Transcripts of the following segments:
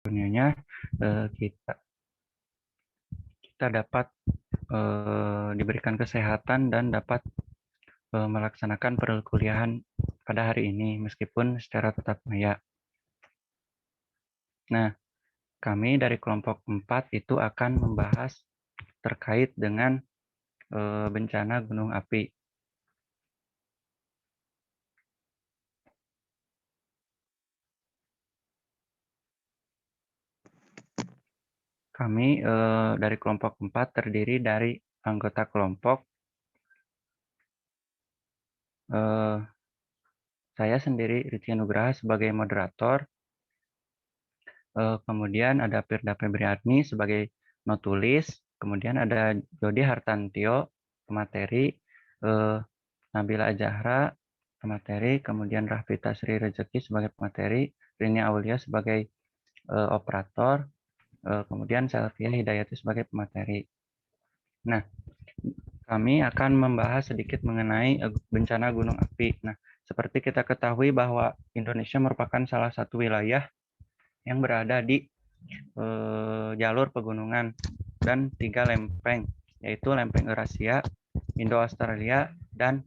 Dunianya kita dapat diberikan kesehatan dan dapat melaksanakan perkuliahan pada hari ini meskipun secara tatap maya. Nah, kami dari kelompok 4 itu akan membahas terkait dengan bencana gunung api. Kami dari kelompok 4 terdiri dari anggota kelompok. Saya sendiri Ritya Nugraha sebagai moderator. Kemudian ada Firda Febriadni sebagai notulis. Kemudian ada Jody Hartantio pemateri, Nabila Azahra pemateri, kemudian Rafita Sri Rezeki sebagai pemateri, Rini Aulia sebagai operator, kemudian Selvia Hidayati sebagai pemateri. Nah, kami akan membahas sedikit mengenai bencana gunung api. Nah, seperti kita ketahui bahwa Indonesia merupakan salah satu wilayah yang berada di jalur pegunungan dan 3 lempeng, yaitu lempeng Eurasia, Indo-Australia, dan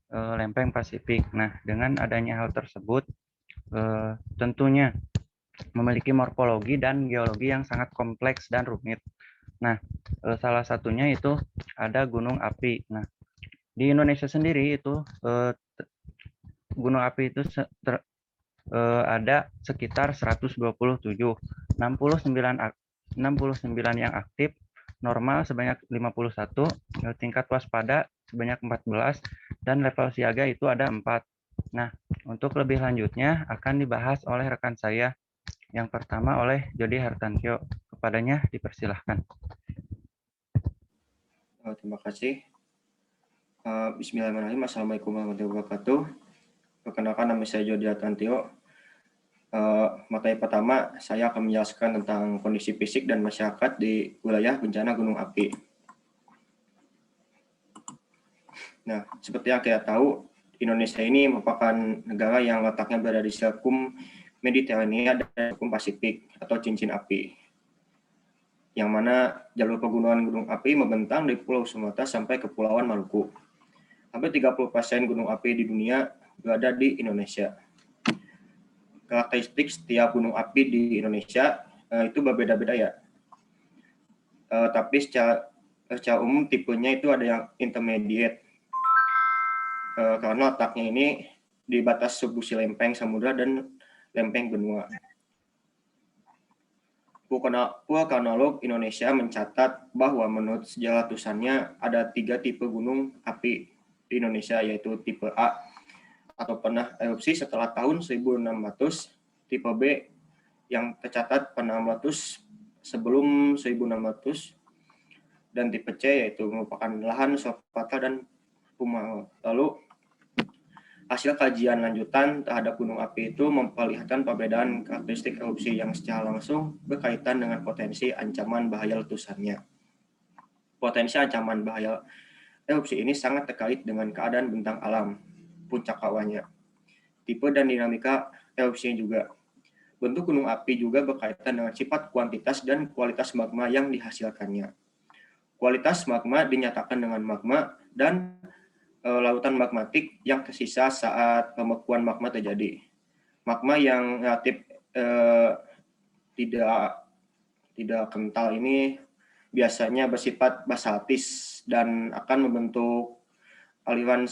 lempeng Pasifik. Nah, dengan adanya hal tersebut, tentunya memiliki morfologi dan geologi yang sangat kompleks dan rumit. Nah, salah satunya itu ada gunung api. Nah, di Indonesia sendiri itu gunung api itu ada sekitar 127, 69 yang aktif, normal sebanyak 51, tingkat waspada sebanyak 14, dan level siaga itu ada 4. Nah, untuk lebih lanjutnya akan dibahas oleh rekan saya. Yang pertama oleh Jody Hartantio. Kepadanya dipersilahkan. Terima kasih. Bismillahirrahmanirrahim. Assalamualaikum warahmatullahi wabarakatuh. Perkenalkan, nama saya Jody Hartantio. Materi pertama, saya akan menjelaskan tentang kondisi fisik dan masyarakat di wilayah bencana gunung api. Nah, seperti yang kita tahu, Indonesia ini merupakan negara yang letaknya berada di sirkum Mediterania dan sirkum Pasifik atau cincin api, yang mana jalur pegunungan gunung api membentang dari Pulau Sumatera sampai ke Kepulauan Maluku. Hampir 30% gunung api di dunia berada di Indonesia. Karakteristik setiap gunung api di Indonesia itu berbeda-beda ya. Tapi secara umum tipenya itu ada yang intermediate. Karena letaknya ini di batas subduksi lempeng samudra dan lempeng benua. Vulkanolog Indonesia mencatat bahwa menurut sejarah letusannya ada 3 tipe gunung api di Indonesia, yaitu tipe A atau pernah erupsi setelah tahun 1600, tipe B yang tercatat pernah meletus sebelum 1600, dan tipe C yaitu merupakan lahan Sopatra dan Pumao. Lalu hasil kajian lanjutan terhadap gunung api itu memperlihatkan perbedaan karakteristik erupsi yang secara langsung berkaitan dengan potensi ancaman bahaya letusannya. Potensi ancaman bahaya erupsi ini sangat terkait dengan keadaan bentang alam, puncak awannya, tipe dan dinamika erupsinya juga. Bentuk gunung api juga berkaitan dengan sifat kuantitas dan kualitas magma yang dihasilkannya. Kualitas magma dinyatakan dengan magma dan lautan magmatik yang tersisa saat pembekuan magma terjadi. Magma yang relatif tidak kental ini biasanya bersifat basaltis dan akan membentuk aliran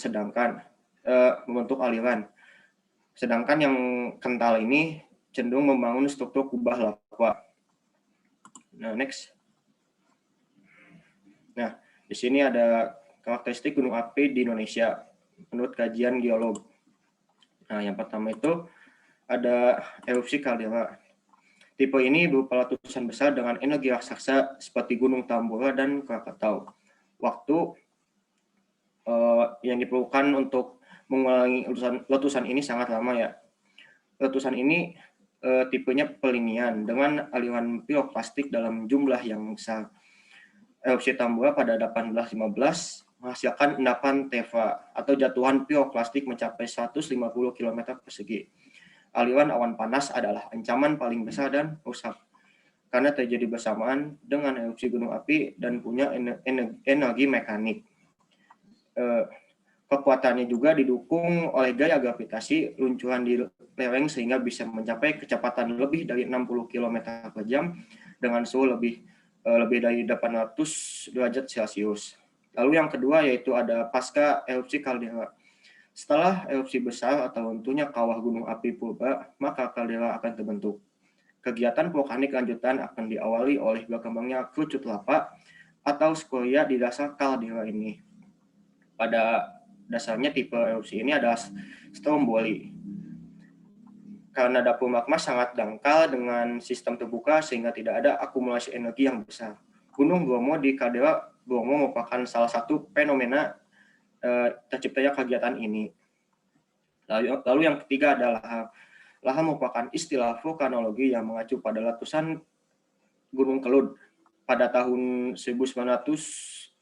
Sedangkan yang kental ini cenderung membangun struktur kubah lava. Nah, next. Nah, di sini ada karakteristik gunung api di Indonesia menurut kajian geolog. Nah, yang pertama itu ada erupsi kaldera. Tipe ini berupa letusan besar dengan energi raksasa seperti Gunung Tambora dan Krakatau. Waktu yang diperlukan untuk mengulangi letusan ini sangat lama ya. Letusan ini tipenya pelinian dengan aliran piroklastik dalam jumlah yang besar. Erupsi Tambora pada 1815 menghasilkan endapan teva atau jatuhan piroklastik mencapai 150 km persegi. Aliran awan panas adalah ancaman paling besar dan rusak. karena terjadi bersamaan dengan erupsi gunung api dan punya energi mekanik. Kekuatannya juga didukung oleh gaya gravitasi luncuran di lereng sehingga bisa mencapai kecepatan lebih dari 60 km per jam dengan suhu lebih dari 800 derajat Celcius. Lalu yang kedua yaitu ada pasca erupsi kaldera. Setelah erupsi besar atau runtuhnya kawah gunung api purba, maka kaldera akan terbentuk. Kegiatan vulkanik lanjutan akan diawali oleh berkembangnya kerucut lava atau skoria di dasar kaldera ini. Pada dasarnya tipe erupsi ini adalah stromboli. Karena dapur magma sangat dangkal dengan sistem terbuka sehingga tidak ada akumulasi energi yang besar. Gunung Bromo di kaldera Bromo merupakan salah satu fenomena terciptanya kegiatan ini. Lalu yang ketiga adalah lahar merupakan istilah vulkanologi yang mengacu pada letusan Gunung Kelud pada tahun 1919.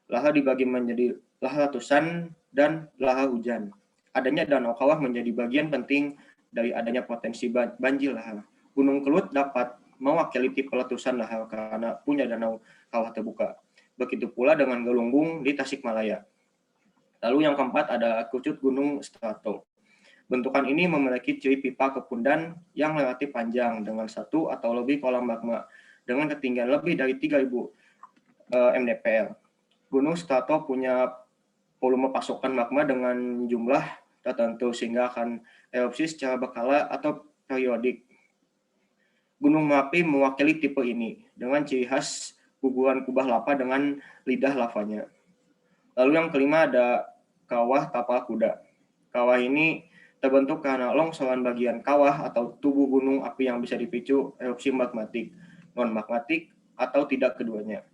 Lahar dibagi menjadi lahar letusan dan lahar hujan. Adanya danau kawah menjadi bagian penting dari adanya potensi banjir lahar. Gunung Kelud dapat mewakili tipe letusan lahar karena punya danau kawah terbuka. Begitu pula dengan Galunggung di Tasikmalaya. Lalu yang keempat ada kerucut gunung strato. Bentukan ini memiliki ciri pipa kepundan yang relatif panjang dengan satu atau lebih kolam magma dengan ketinggian lebih dari 3000 mdpl. Gunung strato punya volume pasokan magma dengan jumlah tertentu sehingga akan erupsi secara berkala atau periodik. Gunung Merapi mewakili tipe ini dengan ciri khas guguran kubah lava dengan lidah lavanya. Lalu yang kelima ada kawah tapal kuda. Kawah ini terbentuk karena longsoran bagian kawah atau tubuh gunung api yang bisa dipicu erupsi magmatik, non-magmatik, atau tidak keduanya.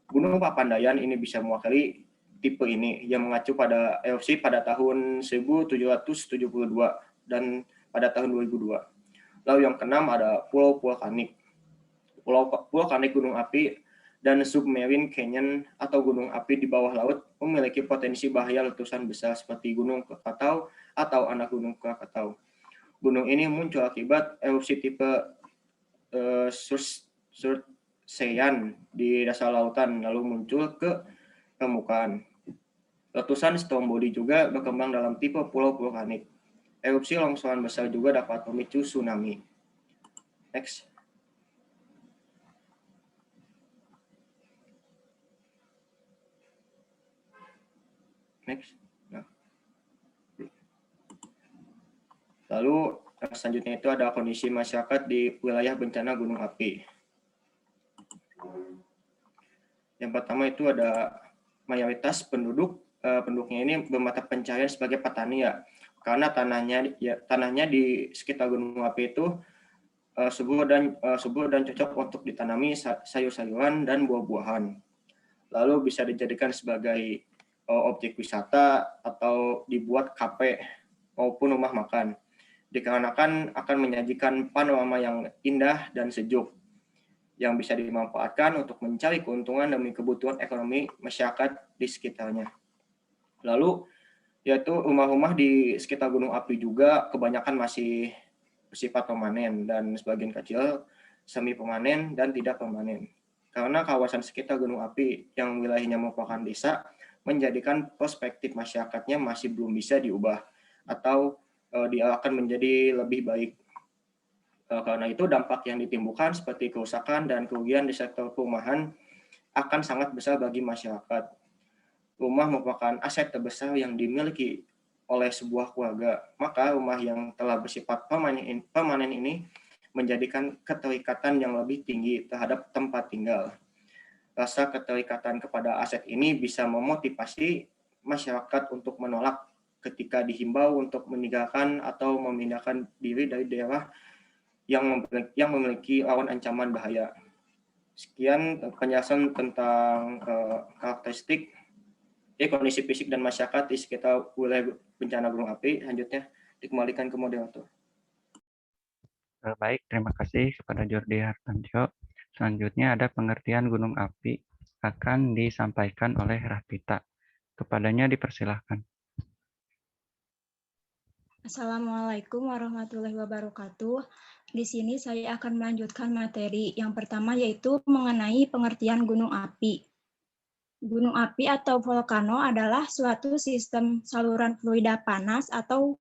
Gunung Papandayan ini bisa mewakili tipe ini yang mengacu pada erupsi pada tahun 1772 dan pada tahun 2002. Lalu yang keenam ada pulau vulkanik. Pulau vulkanik gunung api dan submarine canyon atau gunung api di bawah laut memiliki potensi bahaya letusan besar seperti Gunung Krakatau atau anak Gunung Krakatau. Gunung ini muncul akibat erupsi tipe Surtseyan di dasar lautan lalu muncul ke permukaan. Letusan stromboli juga berkembang dalam tipe pulau vulkanik. Erupsi longsoran besar juga dapat memicu tsunami. Next. Next. Nah. Lalu selanjutnya itu ada kondisi masyarakat di wilayah bencana gunung api. Yang pertama itu ada mayoritas penduduknya ini bermata pencaharian sebagai petani ya, karena tanahnya di sekitar gunung api itu subur dan cocok untuk ditanami sayur-sayuran dan buah-buahan. Lalu bisa dijadikan sebagai objek wisata atau dibuat kafe maupun rumah makan. Dikarenakan akan menyajikan panorama yang indah dan sejuk yang bisa dimanfaatkan untuk mencari keuntungan demi kebutuhan ekonomi masyarakat di sekitarnya. Lalu yaitu rumah-rumah di sekitar gunung api juga kebanyakan masih bersifat permanen dan sebagian kecil semi permanen dan tidak permanen. Karena kawasan sekitar gunung api yang wilayahnya merupakan desa menjadikan perspektif masyarakatnya masih belum bisa diubah atau diarahkan menjadi lebih baik. Karena itu dampak yang ditimbulkan seperti kerusakan dan kerugian di sektor perumahan akan sangat besar bagi masyarakat. Rumah merupakan aset terbesar yang dimiliki oleh sebuah keluarga. Maka rumah yang telah bersifat permanen ini menjadikan keterikatan yang lebih tinggi terhadap tempat tinggal. Rasa keterikatan kepada aset ini bisa memotivasi masyarakat untuk menolak ketika dihimbau untuk meninggalkan atau memindahkan diri dari daerah yang memiliki rawan ancaman bahaya. Sekian penjelasan tentang karakteristik kondisi fisik dan masyarakat di sekitar wilayah bencana gunung api. Selanjutnya dikembalikan ke moderator. Baik, terima kasih kepada Jordi Hartantio. Selanjutnya ada pengertian gunung api akan disampaikan oleh Rafita. Kepadanya dipersilahkan. Assalamualaikum warahmatullahi wabarakatuh. Di sini saya akan melanjutkan materi. Yang pertama yaitu mengenai pengertian gunung api. Gunung api atau volcano adalah suatu sistem saluran fluida panas atau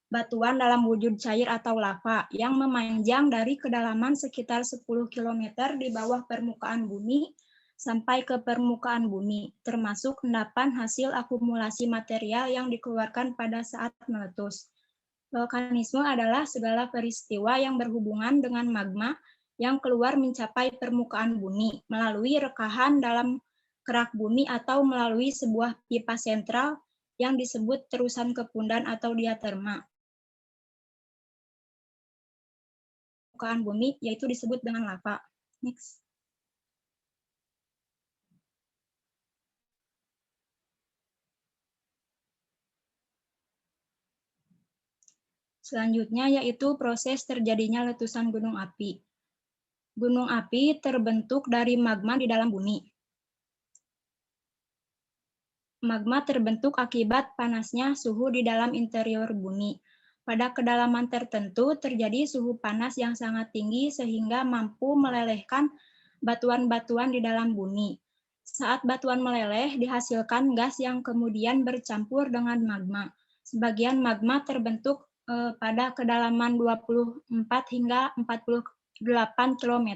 batuan dalam wujud cair atau lava yang memanjang dari kedalaman sekitar 10 km di bawah permukaan bumi sampai ke permukaan bumi, termasuk endapan hasil akumulasi material yang dikeluarkan pada saat meletus. Vulkanisme adalah segala peristiwa yang berhubungan dengan magma yang keluar mencapai permukaan bumi melalui rekahan dalam kerak bumi atau melalui sebuah pipa sentral yang disebut terusan kepundan atau diaterma. Permukaan bumi yaitu disebut dengan lava. Next. Selanjutnya yaitu proses terjadinya letusan gunung api. Gunung api terbentuk dari magma di dalam bumi. Magma terbentuk akibat panasnya suhu di dalam interior bumi. Pada kedalaman tertentu terjadi suhu panas yang sangat tinggi sehingga mampu melelehkan batuan-batuan di dalam bumi. Saat batuan meleleh, dihasilkan gas yang kemudian bercampur dengan magma. Sebagian magma terbentuk pada kedalaman 24 hingga 48 km.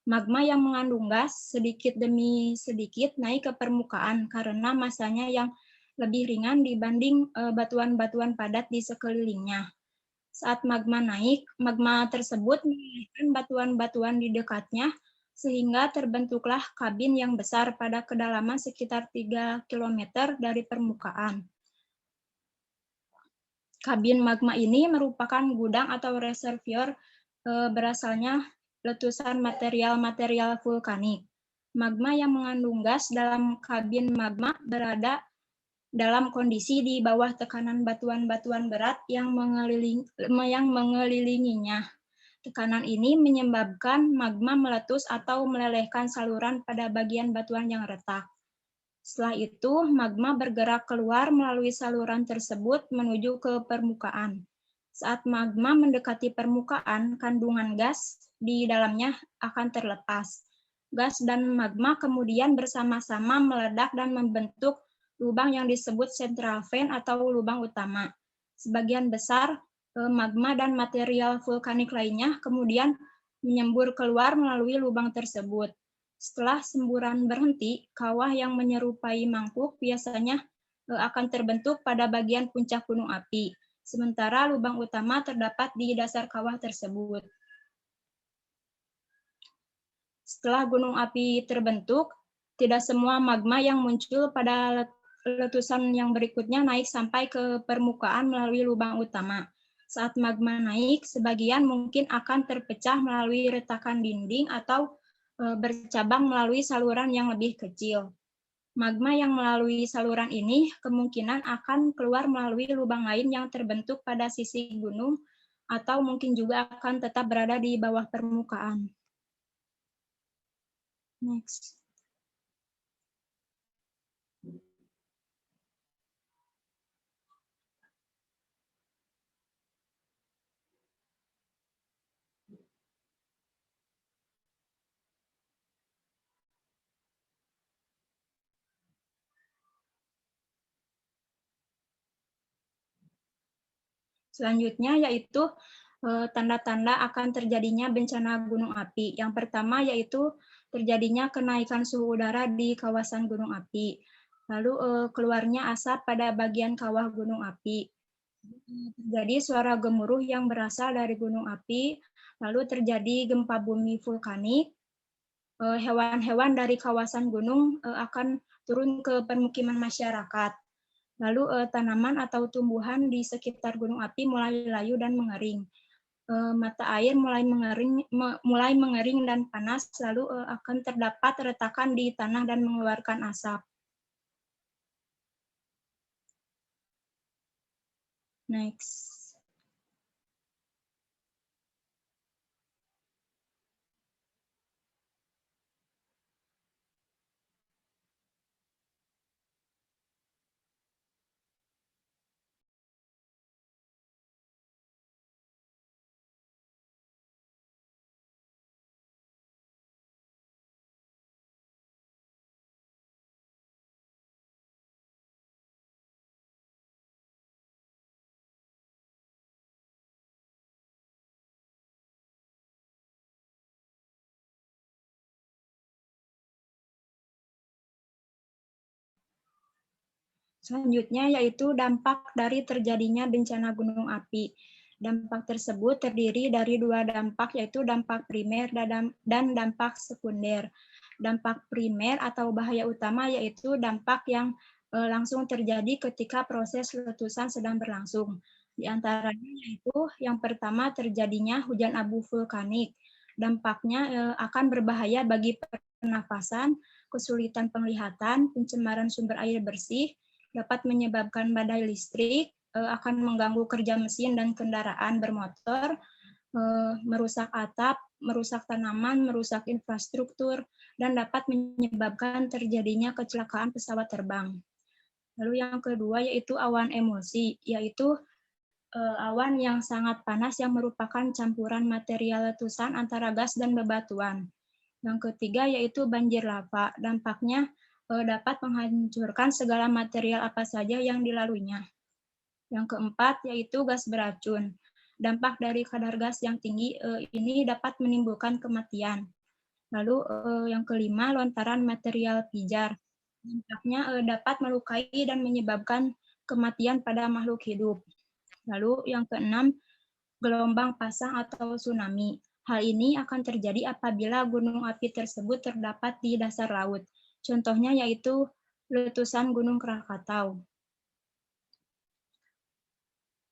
Magma yang mengandung gas sedikit demi sedikit naik ke permukaan karena masanya yang lebih ringan dibanding batuan-batuan padat di sekelilingnya. Saat magma naik, magma tersebut melelehkan batuan-batuan di dekatnya sehingga terbentuklah kabin yang besar pada kedalaman sekitar 3 km dari permukaan. Kabin magma ini merupakan gudang atau reservoir berasalnya letusan material-material vulkanik. Magma yang mengandung gas dalam kabin magma berada dalam kondisi di bawah tekanan batuan-batuan berat yang mengelilinginya. Tekanan ini menyebabkan magma meletus atau melelehkan saluran pada bagian batuan yang retak. Setelah itu, magma bergerak keluar melalui saluran tersebut menuju ke permukaan. Saat magma mendekati permukaan, kandungan gas di dalamnya akan terlepas. Gas dan magma kemudian bersama-sama meledak dan membentuk lubang yang disebut central vent atau lubang utama. Sebagian besar magma dan material vulkanik lainnya kemudian menyembur keluar melalui lubang tersebut. Setelah semburan berhenti, kawah yang menyerupai mangkuk biasanya akan terbentuk pada bagian puncak gunung api. Sementara lubang utama terdapat di dasar kawah tersebut. Setelah gunung api terbentuk, tidak semua magma yang muncul pada letusan yang berikutnya naik sampai ke permukaan melalui lubang utama. Saat magma naik, sebagian mungkin akan terpecah melalui retakan dinding atau bercabang melalui saluran yang lebih kecil. Magma yang melalui saluran ini kemungkinan akan keluar melalui lubang lain yang terbentuk pada sisi gunung atau mungkin juga akan tetap berada di bawah permukaan. Next. Selanjutnya yaitu tanda-tanda akan terjadinya bencana gunung api. Yang pertama yaitu terjadinya kenaikan suhu udara di kawasan gunung api. Lalu keluarnya asap pada bagian kawah gunung api. Terjadi suara gemuruh yang berasal dari gunung api. Lalu terjadi gempa bumi vulkanik. Hewan-hewan dari kawasan gunung akan turun ke permukiman masyarakat. Lalu tanaman atau tumbuhan di sekitar gunung api mulai layu dan mengering. Mata air mulai mengering dan panas, lalu akan terdapat retakan di tanah dan mengeluarkan asap. Next. Selanjutnya yaitu dampak dari terjadinya bencana gunung api. Dampak tersebut terdiri dari dua dampak, yaitu dampak primer dan dampak sekunder. Dampak primer atau bahaya utama yaitu dampak yang langsung terjadi ketika proses letusan sedang berlangsung. Di antaranya yaitu yang pertama terjadinya hujan abu vulkanik. Dampaknya akan berbahaya bagi pernafasan, kesulitan penglihatan, pencemaran sumber air bersih, dapat menyebabkan badai listrik, akan mengganggu kerja mesin dan kendaraan bermotor, merusak atap, merusak tanaman, merusak infrastruktur, dan dapat menyebabkan terjadinya kecelakaan pesawat terbang. Lalu yang kedua yaitu awan emulsi, yaitu awan yang sangat panas yang merupakan campuran material letusan antara gas dan bebatuan. Yang ketiga yaitu banjir lava, dampaknya dapat menghancurkan segala material apa saja yang dilaluinya. Yang keempat yaitu gas beracun. Dampak dari kadar gas yang tinggi ini dapat menimbulkan kematian. Lalu yang kelima lontaran material pijar. Dampaknya dapat melukai dan menyebabkan kematian pada makhluk hidup. Lalu yang keenam gelombang pasang atau tsunami. Hal ini akan terjadi apabila gunung api tersebut terdapat di dasar laut. Contohnya yaitu letusan Gunung Krakatau.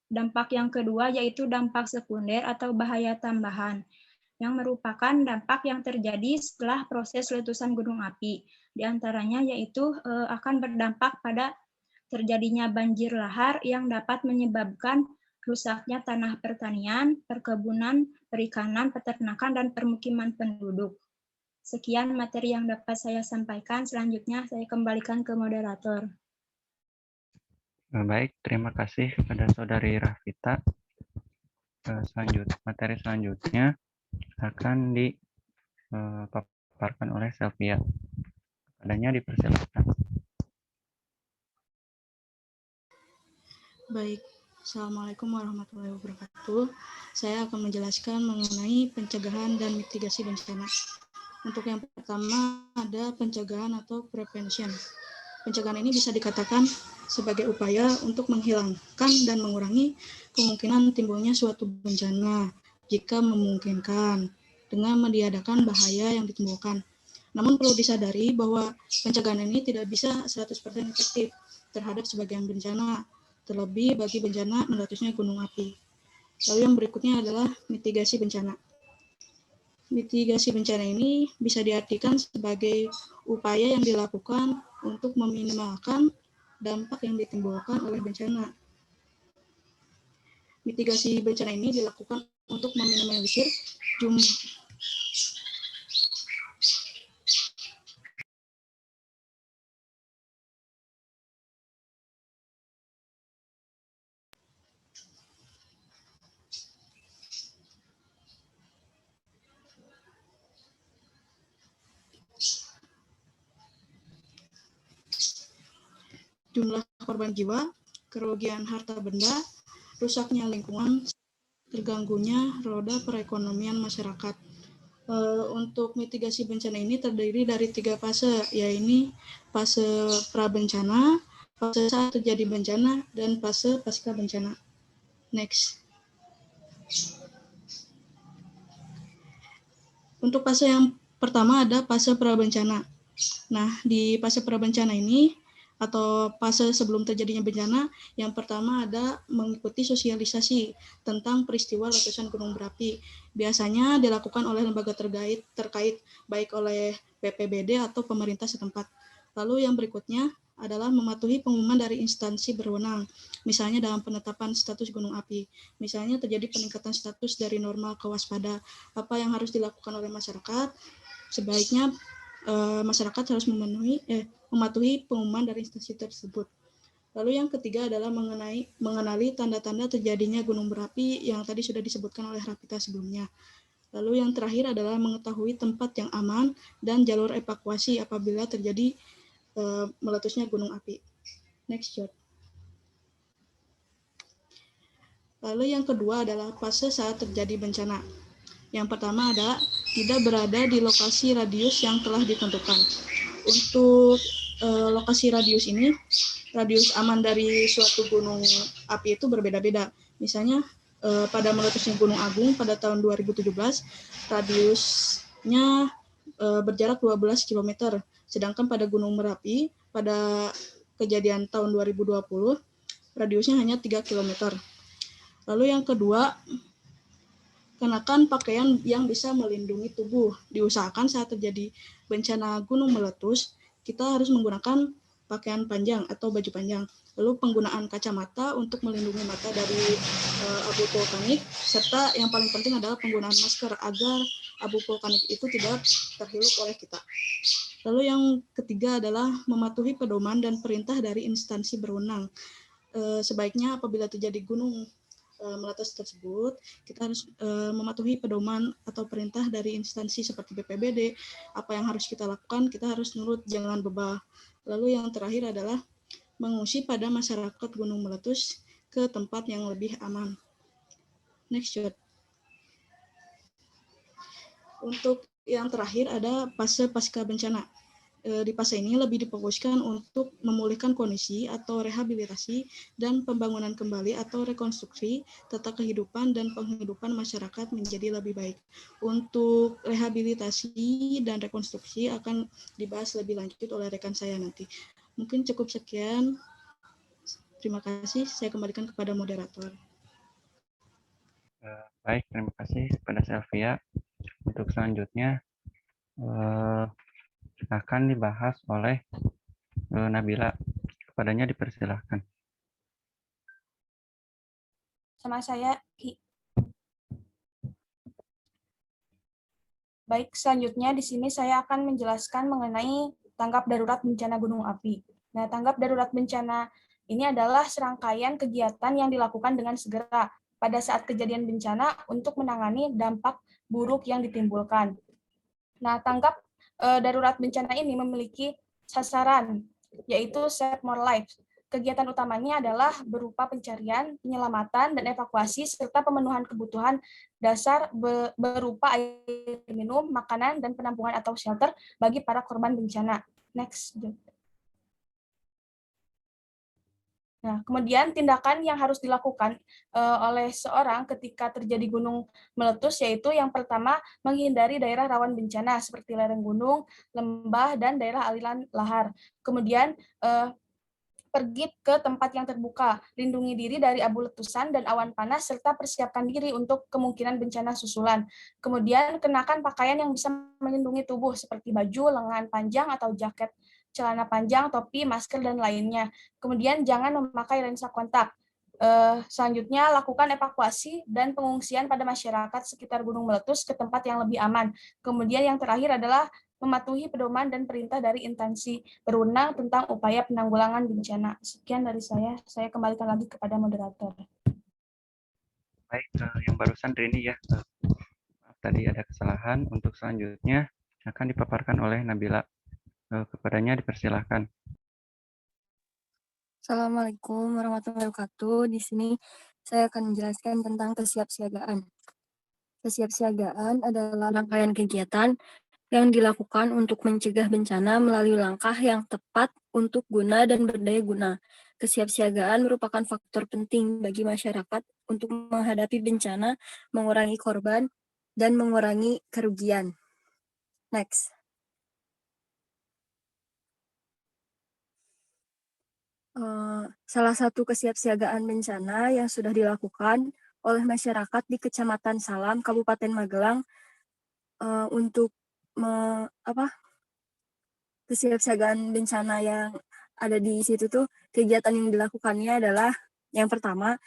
Dampak yang kedua yaitu dampak sekunder atau bahaya tambahan, yang merupakan dampak yang terjadi setelah proses letusan gunung api. Di antaranya yaitu akan berdampak pada terjadinya banjir lahar yang dapat menyebabkan rusaknya tanah pertanian, perkebunan, perikanan, peternakan, dan permukiman penduduk. Sekian materi yang dapat saya sampaikan. Selanjutnya saya kembalikan ke moderator. Baik, terima kasih kepada Saudari Rafita. Materi selanjutnya akan dipaparkan oleh Selvia. Adanya dipersilakan. Baik, Assalamualaikum warahmatullahi wabarakatuh. Saya akan menjelaskan mengenai pencegahan dan mitigasi bencana. Untuk yang pertama ada pencegahan atau prevention. Pencegahan ini bisa dikatakan sebagai upaya untuk menghilangkan dan mengurangi kemungkinan timbulnya suatu bencana jika memungkinkan dengan meniadakan bahaya yang ditimbulkan. Namun perlu disadari bahwa pencegahan ini tidak bisa 100% efektif terhadap sebagian bencana, terlebih bagi bencana meletusnya gunung api. Lalu yang berikutnya adalah mitigasi bencana. Mitigasi bencana ini bisa diartikan sebagai upaya yang dilakukan untuk meminimalkan dampak yang ditimbulkan oleh bencana. Mitigasi bencana ini dilakukan untuk meminimalisir jumlah korban jiwa, kerugian harta benda, rusaknya lingkungan, terganggunya roda perekonomian masyarakat. Untuk mitigasi bencana ini terdiri dari 3 fase, yaitu fase prabencana, fase saat terjadi bencana, dan fase pasca bencana. Next. Untuk fase yang pertama ada fase prabencana. Nah, di fase prabencana ini atau fase sebelum terjadinya bencana, yang pertama ada mengikuti sosialisasi tentang peristiwa letusan gunung berapi. Biasanya dilakukan oleh lembaga terkait baik oleh BPBD atau pemerintah setempat. Lalu yang berikutnya adalah mematuhi pengumuman dari instansi berwenang, misalnya dalam penetapan status gunung api. Misalnya terjadi peningkatan status dari normal ke waspada. Apa yang harus dilakukan oleh masyarakat? Sebaiknya masyarakat harus mematuhi pengumuman dari instansi tersebut. Lalu yang ketiga adalah mengenali tanda-tanda terjadinya gunung berapi yang tadi sudah disebutkan oleh Rafita sebelumnya. Lalu yang terakhir adalah mengetahui tempat yang aman dan jalur evakuasi apabila terjadi meletusnya gunung api. Next shot. Lalu yang kedua adalah fase saat terjadi bencana. Yang pertama adalah tidak berada di lokasi radius yang telah ditentukan. Untuk lokasi radius ini, radius aman dari suatu gunung api itu berbeda-beda. Misalnya pada meletusnya Gunung Agung pada tahun 2017, radiusnya berjarak 12 km. Sedangkan pada Gunung Merapi pada kejadian tahun 2020, radiusnya hanya 3 km. Lalu yang kedua, kenakan pakaian yang bisa melindungi tubuh. Diusahakan saat terjadi bencana gunung meletus, kita harus menggunakan pakaian panjang atau baju panjang. Lalu penggunaan kacamata untuk melindungi mata dari abu vulkanik, serta yang paling penting adalah penggunaan masker agar abu vulkanik itu tidak terhirup oleh kita. Lalu yang ketiga adalah mematuhi pedoman dan perintah dari instansi berwenang. Sebaiknya apabila terjadi gunung meletus tersebut, kita harus mematuhi pedoman atau perintah dari instansi seperti BPBD. Apa yang harus kita lakukan, kita harus nurut, jangan bebal. Lalu yang terakhir adalah mengungsi pada masyarakat gunung meletus ke tempat yang lebih aman. Next shot. Untuk yang terakhir ada fase pasca bencana. Di fase ini lebih difokuskan untuk memulihkan kondisi atau rehabilitasi dan pembangunan kembali atau rekonstruksi tata kehidupan dan penghidupan masyarakat menjadi lebih baik. Untuk rehabilitasi dan rekonstruksi akan dibahas lebih lanjut oleh rekan saya nanti. Mungkin cukup sekian. Terima kasih. Saya kembalikan kepada moderator. Baik, terima kasih kepada Selvia. Untuk selanjutnya akan dibahas oleh Nabila. Kepadanya dipersilahkan. Sama saya. Baik, selanjutnya di sini saya akan menjelaskan mengenai tanggap darurat bencana gunung api. Nah, tanggap darurat bencana ini adalah serangkaian kegiatan yang dilakukan dengan segera pada saat kejadian bencana untuk menangani dampak buruk yang ditimbulkan. Nah, tanggap darurat bencana ini memiliki sasaran, yaitu Save More Lives. Kegiatan utamanya adalah berupa pencarian, penyelamatan, dan evakuasi, serta pemenuhan kebutuhan dasar berupa air minum, makanan, dan penampungan atau shelter bagi para korban bencana. Next. Nah, kemudian tindakan yang harus dilakukan oleh seorang ketika terjadi gunung meletus, yaitu yang pertama menghindari daerah rawan bencana seperti lereng gunung, lembah, dan daerah aliran lahar. Kemudian pergi ke tempat yang terbuka, lindungi diri dari abu letusan dan awan panas, serta persiapkan diri untuk kemungkinan bencana susulan. Kemudian kenakan pakaian yang bisa melindungi tubuh seperti baju, lengan panjang atau jaket, celana panjang, topi, masker, dan lainnya. Kemudian jangan memakai lensa kontak. Selanjutnya, lakukan evakuasi dan pengungsian pada masyarakat sekitar gunung meletus ke tempat yang lebih aman. Kemudian yang terakhir adalah mematuhi pedoman dan perintah dari instansi berwenang tentang upaya penanggulangan bencana. Sekian dari saya kembalikan lagi kepada moderator. Baik, yang barusan Rini ya. Tadi ada kesalahan. Untuk selanjutnya akan dipaparkan oleh Nabila. Kepadanya dipersilahkan. Assalamualaikum warahmatullahi wabarakatuh. Di sini saya akan menjelaskan tentang kesiapsiagaan. Kesiapsiagaan adalah rangkaian kegiatan yang dilakukan untuk mencegah bencana melalui langkah yang tepat untuk guna dan berdaya guna. Kesiapsiagaan merupakan faktor penting bagi masyarakat untuk menghadapi bencana, mengurangi korban, dan mengurangi kerugian. Next. Salah satu kesiapsiagaan bencana yang sudah dilakukan oleh masyarakat di Kecamatan Salam, Kabupaten Magelang untuk kesiapsiagaan bencana yang ada di situ tuh, kegiatan yang dilakukannya adalah yang pertama,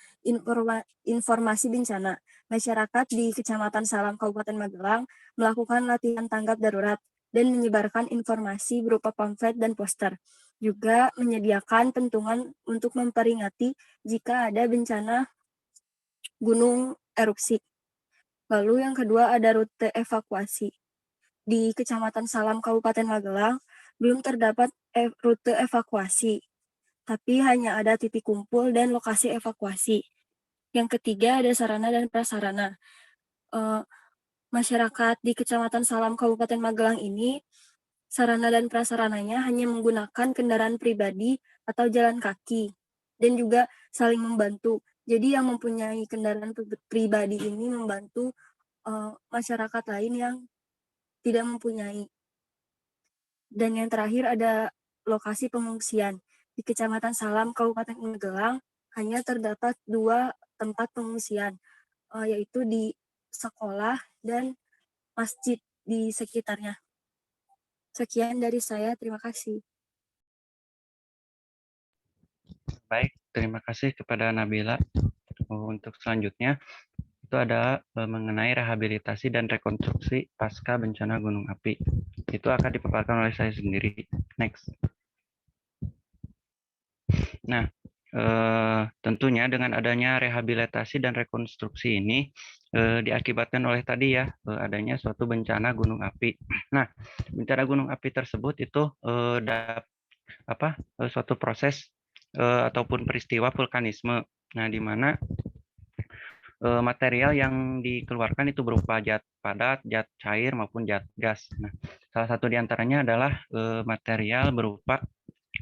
informasi bencana. Masyarakat di Kecamatan Salam, Kabupaten Magelang melakukan latihan tanggap darurat dan menyebarkan informasi berupa pamflet dan poster. Juga menyediakan pentungan untuk memperingati jika ada bencana gunung erupsi. Lalu yang kedua ada rute evakuasi. Di Kecamatan Salam, Kabupaten Magelang, belum terdapat rute evakuasi, tapi hanya ada titik kumpul dan lokasi evakuasi. Yang ketiga ada sarana dan prasarana. Masyarakat di Kecamatan Salam, Kabupaten Magelang ini sarana dan prasarananya hanya menggunakan kendaraan pribadi atau jalan kaki, dan juga saling membantu. Jadi yang mempunyai kendaraan pribadi ini membantu masyarakat lain yang tidak mempunyai. Dan yang terakhir ada lokasi pengungsian. Di Kecamatan Salam, Kabupaten Magelang, hanya terdapat 2 tempat pengungsian, yaitu di sekolah dan masjid di sekitarnya. Sekian dari saya, terima kasih. Baik, terima kasih kepada Nabila. Untuk selanjutnya, itu ada mengenai rehabilitasi dan rekonstruksi pasca bencana gunung api. Itu akan dipaparkan oleh saya sendiri. Next. Nah, tentunya dengan adanya rehabilitasi dan rekonstruksi ini diakibatkan oleh tadi ya adanya suatu bencana gunung api. Nah, bencana gunung api tersebut itu suatu proses ataupun peristiwa vulkanisme. Nah, di mana material yang dikeluarkan itu berupa zat padat, zat cair maupun zat gas. Nah, salah satu diantaranya adalah material berupa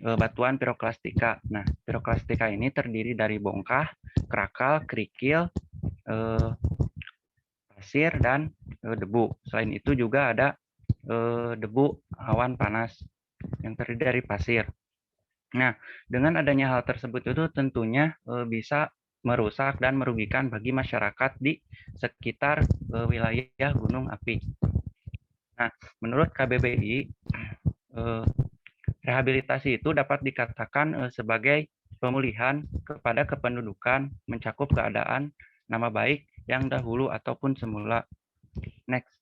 batuan piroklastika. Nah, piroklastika ini terdiri dari bongkah, krakal, kerikil, pasir, dan debu. Selain itu juga ada debu awan panas yang terdiri dari pasir. Nah, dengan adanya hal tersebut itu tentunya bisa merusak dan merugikan bagi masyarakat di sekitar wilayah gunung api. Nah, menurut KBBI, rehabilitasi itu dapat dikatakan sebagai pemulihan kepada kependudukan, mencakup keadaan nama baik yang dahulu ataupun semula. Next.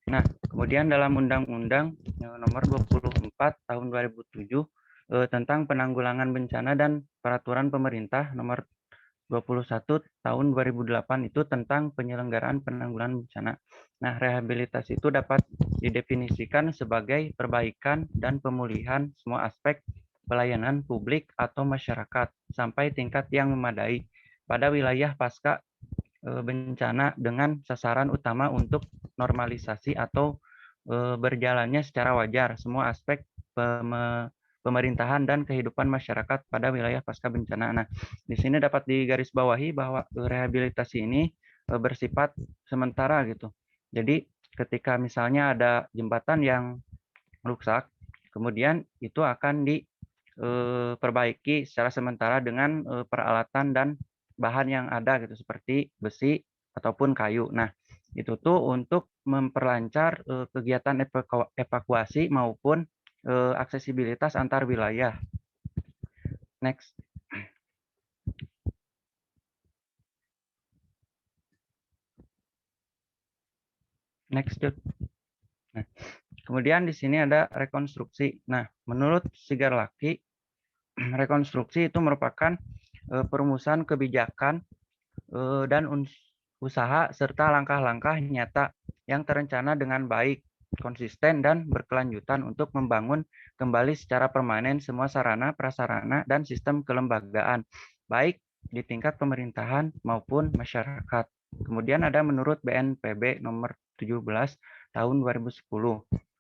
Nah, kemudian dalam Undang-Undang Nomor 24 Tahun 2007 tentang penanggulangan bencana dan peraturan pemerintah Nomor 21 Tahun 2008 itu tentang penyelenggaraan penanggulangan bencana. Nah, rehabilitasi itu dapat didefinisikan sebagai perbaikan dan pemulihan semua aspek pelayanan publik atau masyarakat sampai tingkat yang memadai pada wilayah pasca bencana dengan sasaran utama untuk normalisasi atau berjalannya secara wajar semua aspek pemerintahan dan kehidupan masyarakat pada wilayah pasca bencana. Nah, di sini dapat digarisbawahi bahwa rehabilitasi ini bersifat sementara gitu. Jadi ketika misalnya ada jembatan yang rusak, kemudian itu akan diperbaiki secara sementara dengan peralatan dan bahan yang ada gitu seperti besi ataupun kayu. Nah, itu tuh untuk memperlancar kegiatan evakuasi maupun aksesibilitas antar wilayah. Next. Next. Nah, kemudian di sini ada rekonstruksi. Nah, menurut Sigarlaki, rekonstruksi itu merupakan perumusan kebijakan dan usaha serta langkah-langkah nyata yang terencana dengan baik, konsisten, dan berkelanjutan untuk membangun kembali secara permanen semua sarana, prasarana, dan sistem kelembagaan, baik di tingkat pemerintahan maupun masyarakat. Kemudian ada menurut BNPB nomor 17 tahun 2010.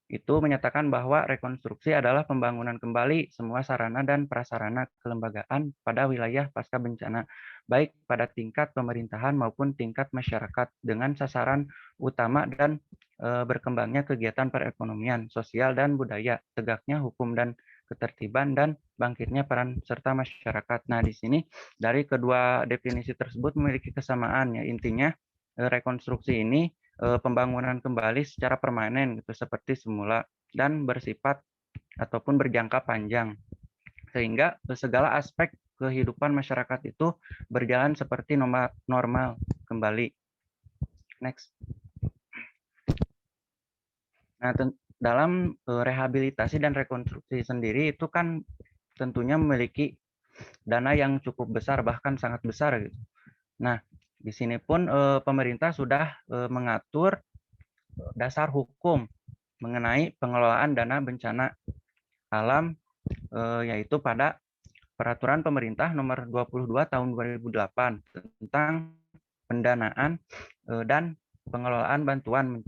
Itu menyatakan bahwa rekonstruksi adalah pembangunan kembali semua sarana dan prasarana kelembagaan pada wilayah pasca bencana, baik pada tingkat pemerintahan maupun tingkat masyarakat, dengan sasaran utama dan berkembangnya kegiatan perekonomian, sosial, dan budaya, tegaknya hukum dan ketertiban, dan bangkitnya peran serta masyarakat. Nah, di sini dari kedua definisi tersebut memiliki kesamaan, ya intinya rekonstruksi ini pembangunan kembali secara permanen gitu seperti semula dan bersifat ataupun berjangka panjang sehingga segala aspek kehidupan masyarakat itu berjalan seperti normal kembali. Next. Nah, dalam rehabilitasi dan rekonstruksi sendiri itu kan tentunya memiliki dana yang cukup besar, bahkan sangat besar gitu. Nah, di sini pun pemerintah sudah mengatur dasar hukum mengenai pengelolaan dana bencana alam, yaitu pada Peraturan Pemerintah Nomor 22 Tahun 2008 tentang pendanaan dan pengelolaan bantuan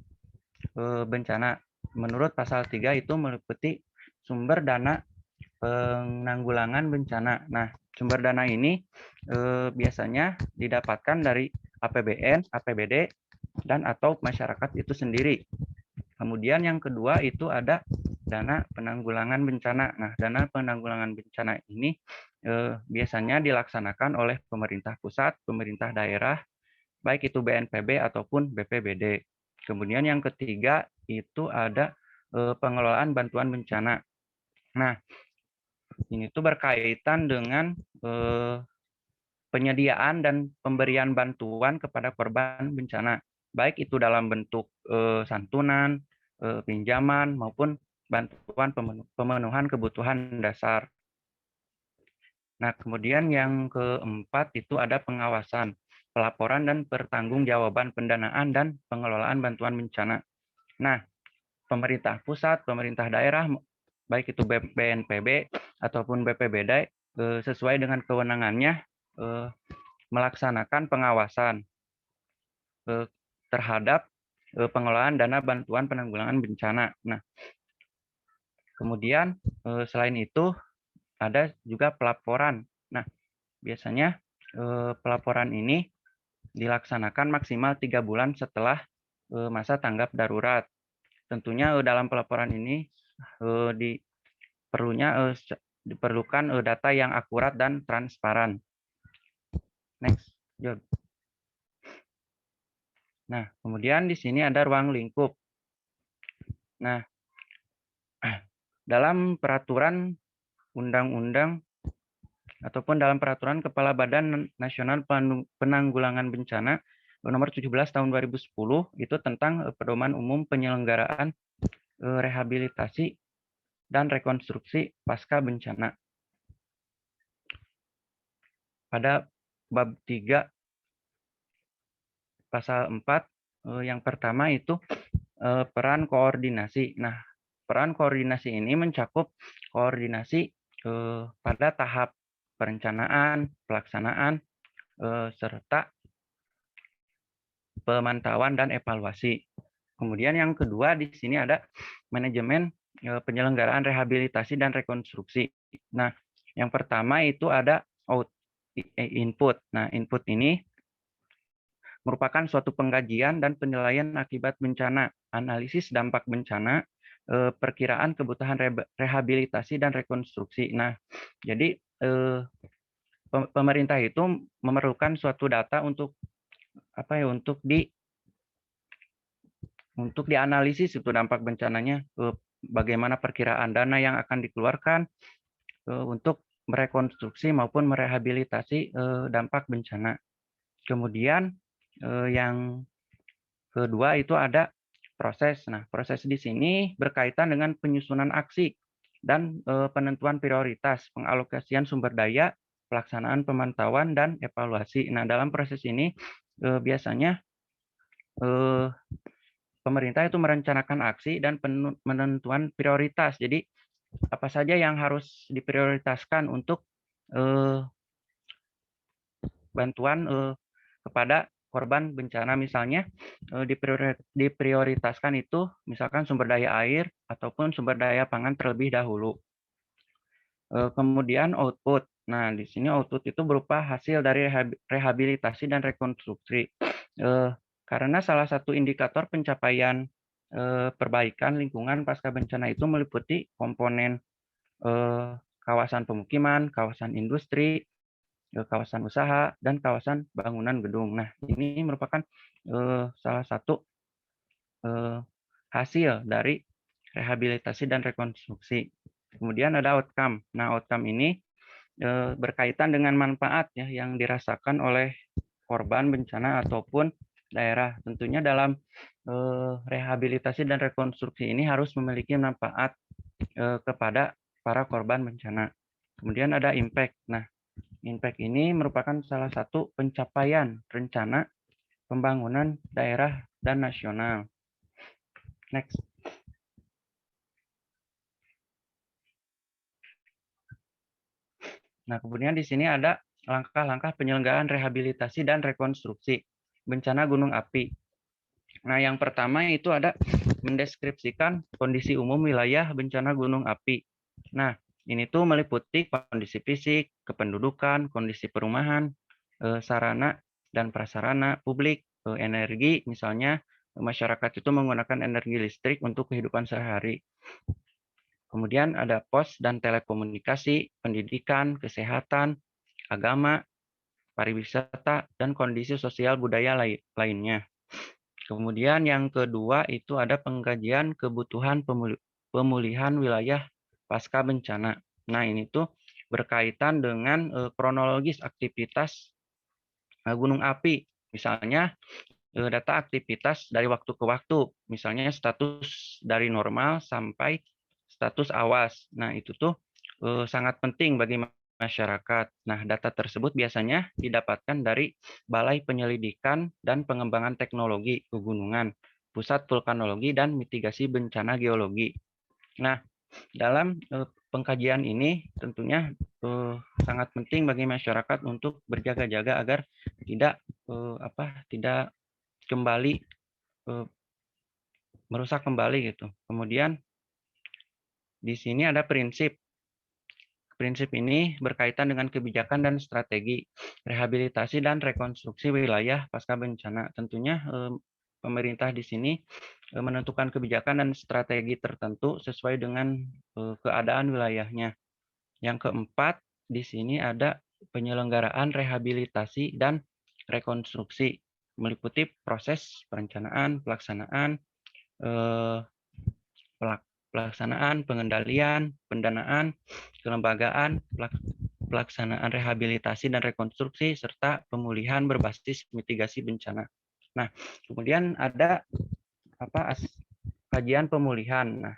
bencana. Menurut pasal 3 itu meliputi sumber dana penanggulangan bencana. Nah, sumber dana ini biasanya didapatkan dari APBN, APBD, dan atau masyarakat itu sendiri. Kemudian yang kedua itu ada dana penanggulangan bencana. Nah, dana penanggulangan bencana ini biasanya dilaksanakan oleh pemerintah pusat, pemerintah daerah, baik itu BNPB ataupun BPBD. Kemudian yang ketiga itu ada pengelolaan bantuan bencana. Nah, ini tuh berkaitan dengan penyediaan dan pemberian bantuan kepada korban bencana, baik itu dalam bentuk santunan, pinjaman, maupun bantuan pemenuhan kebutuhan dasar. Nah, kemudian yang keempat itu ada pengawasan, pelaporan dan pertanggungjawaban pendanaan dan pengelolaan bantuan bencana. Nah, pemerintah pusat, pemerintah daerah, baik itu BNPB ataupun BPBD, sesuai dengan kewenangannya melaksanakan pengawasan terhadap pengelolaan dana bantuan penanggulangan bencana. Nah, kemudian selain itu ada juga pelaporan. Nah, biasanya pelaporan ini dilaksanakan maksimal 3 bulan setelah masa tanggap darurat. Tentunya dalam pelaporan ini diperlukan data yang akurat dan transparan. Next, John. Nah, kemudian di sini ada ruang lingkup. Nah, dalam peraturan undang-undang ataupun dalam peraturan Kepala Badan Nasional Penanggulangan Bencana nomor 17 tahun 2010 itu tentang pedoman umum penyelenggaraan rehabilitasi dan rekonstruksi pasca bencana. Pada bab 3 pasal 4 yang pertama itu peran koordinasi. Nah, peran koordinasi ini mencakup koordinasi pada tahap perencanaan, pelaksanaan, serta pemantauan dan evaluasi. Kemudian yang kedua di sini ada manajemen penyelenggaraan rehabilitasi dan rekonstruksi. Nah, yang pertama itu ada input. Nah, input ini merupakan suatu pengkajian dan penilaian akibat bencana, analisis dampak bencana, perkiraan kebutuhan rehabilitasi dan rekonstruksi. Nah, jadi pemerintah itu memerlukan suatu data untuk untuk dianalisis itu dampak bencananya, bagaimana perkiraan dana yang akan dikeluarkan untuk merekonstruksi maupun merehabilitasi dampak bencana. Kemudian yang kedua itu ada proses. Nah, proses di sini berkaitan dengan penyusunan aksi dan penentuan prioritas, pengalokasian sumber daya, pelaksanaan pemantauan dan evaluasi. Nah, dalam proses ini biasanya pemerintah itu merencanakan aksi dan penentuan prioritas. Jadi apa saja yang harus diprioritaskan untuk bantuan kepada korban bencana, misalnya diprioritaskan itu misalkan sumber daya air ataupun sumber daya pangan terlebih dahulu. Kemudian output. Nah, di sini output itu berupa hasil dari rehabilitasi dan rekonstruksi. Karena salah satu indikator pencapaian perbaikan lingkungan pasca bencana itu meliputi komponen kawasan pemukiman, kawasan industri, kawasan usaha, dan kawasan bangunan gedung. Nah, ini merupakan salah satu hasil dari rehabilitasi dan rekonstruksi. Kemudian ada outcome. Nah, outcome ini berkaitan dengan manfaat ya yang dirasakan oleh korban bencana ataupun daerah. Tentunya dalam rehabilitasi dan rekonstruksi ini harus memiliki manfaat kepada para korban bencana. Kemudian ada impact. Nah, impact ini merupakan salah satu pencapaian rencana pembangunan daerah dan nasional. Next. Nah, kemudian di sini ada langkah-langkah penyelenggaraan rehabilitasi dan rekonstruksi bencana gunung api. Nah, yang pertama itu ada mendeskripsikan kondisi umum wilayah bencana gunung api. Nah, ini tuh meliputi kondisi fisik, kependudukan, kondisi perumahan, sarana dan prasarana publik, energi, misalnya masyarakat itu menggunakan energi listrik untuk kehidupan sehari-hari. Kemudian ada pos dan telekomunikasi, pendidikan, kesehatan, agama, pariwisata, dan kondisi sosial budaya lainnya. Kemudian yang kedua itu ada pengkajian kebutuhan pemulihan wilayah pasca bencana. Nah, ini tuh berkaitan dengan kronologis aktivitas gunung api. Misalnya data aktivitas dari waktu ke waktu, misalnya status dari normal sampai status awas. Nah, itu tuh sangat penting bagi masyarakat. Nah, data tersebut biasanya didapatkan dari Balai Penyelidikan dan Pengembangan Teknologi Pegunungan, Pusat Vulkanologi dan Mitigasi Bencana Geologi. Nah, dalam pengkajian ini tentunya sangat penting bagi masyarakat untuk berjaga-jaga agar tidak kembali merusak kembali gitu. Kemudian di sini ada prinsip. Prinsip ini berkaitan dengan kebijakan dan strategi rehabilitasi dan rekonstruksi wilayah pasca bencana. Tentunya pemerintah di sini menentukan kebijakan dan strategi tertentu sesuai dengan keadaan wilayahnya. Yang keempat, di sini ada penyelenggaraan rehabilitasi dan rekonstruksi, meliputi proses perencanaan, pelaksanaan, pengendalian, pendanaan, kelembagaan, pelaksanaan rehabilitasi dan rekonstruksi, serta pemulihan berbasis mitigasi bencana. Nah, kemudian ada kajian pemulihan. Nah,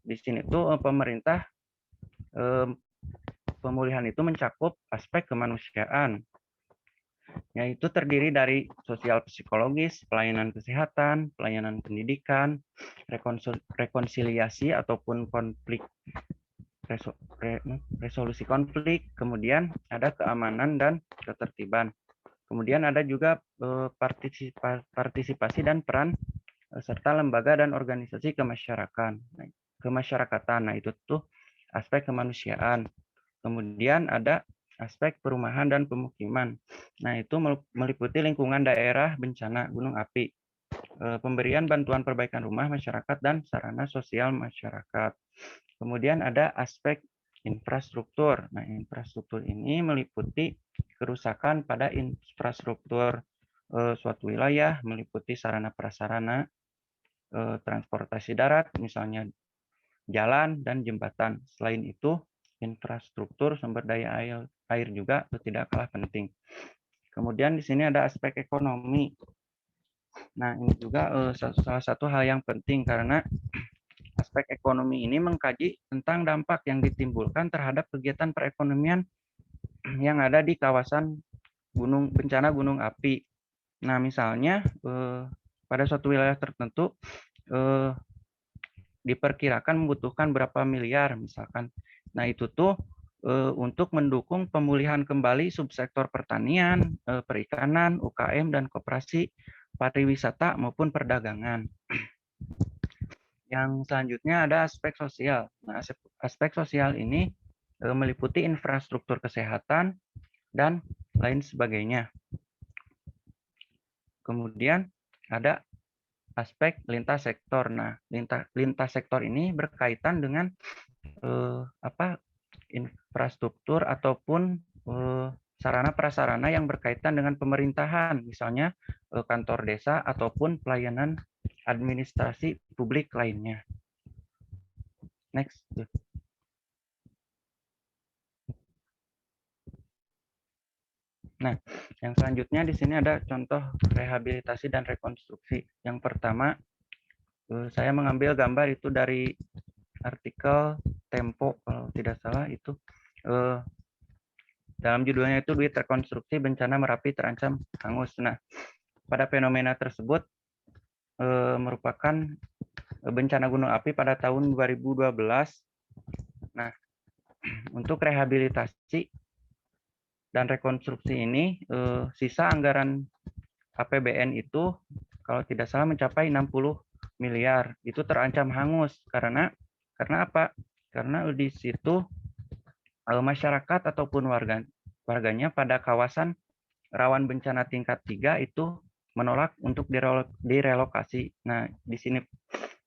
di sini tuh pemerintah pemulihan itu mencakup aspek kemanusiaan, yaitu terdiri dari sosial psikologis, pelayanan kesehatan, pelayanan pendidikan, rekonsiliasi ataupun konflik, resolusi konflik, kemudian ada keamanan dan ketertiban. Kemudian ada juga partisipasi dan peran serta lembaga dan organisasi kemasyarakatan. Nah, itu tuh aspek kemanusiaan. Kemudian ada aspek perumahan dan pemukiman. Nah, itu meliputi lingkungan daerah bencana gunung api, pemberian bantuan perbaikan rumah masyarakat dan sarana sosial masyarakat. Kemudian ada aspek infrastruktur. Nah, infrastruktur ini meliputi kerusakan pada infrastruktur suatu wilayah, meliputi sarana prasarana, transportasi darat, misalnya jalan dan jembatan. Selain itu, infrastruktur sumber daya air juga tidak kalah penting. Kemudian di sini ada aspek ekonomi. Nah, ini juga salah satu hal yang penting karena aspek ekonomi ini mengkaji tentang dampak yang ditimbulkan terhadap kegiatan perekonomian yang ada di kawasan bencana gunung api. Nah, misalnya pada suatu wilayah tertentu diperkirakan membutuhkan berapa miliar misalkan. Nah, itu tuh untuk mendukung pemulihan kembali subsektor pertanian, perikanan, UKM, dan koperasi, pariwisata maupun perdagangan. Yang selanjutnya ada aspek sosial. Nah, aspek sosial ini meliputi infrastruktur kesehatan dan lain sebagainya. Kemudian ada aspek lintas sektor. Nah, lintas sektor ini berkaitan dengan infrastruktur ataupun sarana prasarana yang berkaitan dengan pemerintahan, misalnya kantor desa ataupun pelayanan administrasi publik lainnya. Next. Nah, yang selanjutnya di sini ada contoh rehabilitasi dan rekonstruksi. Yang pertama, saya mengambil gambar itu dari artikel Tempo, kalau tidak salah itu. Dalam judulnya itu Duit Rekonstruksi Bencana Merapi Terancam Hangus. Nah, pada fenomena tersebut merupakan bencana gunung api pada tahun 2012. Nah, untuk rehabilitasi dan rekonstruksi ini sisa anggaran APBN itu kalau tidak salah mencapai 60 miliar itu terancam hangus karena apa? Karena di situ masyarakat ataupun warganya pada kawasan rawan bencana tingkat 3 itu menolak untuk direlokasi. Nah, di sini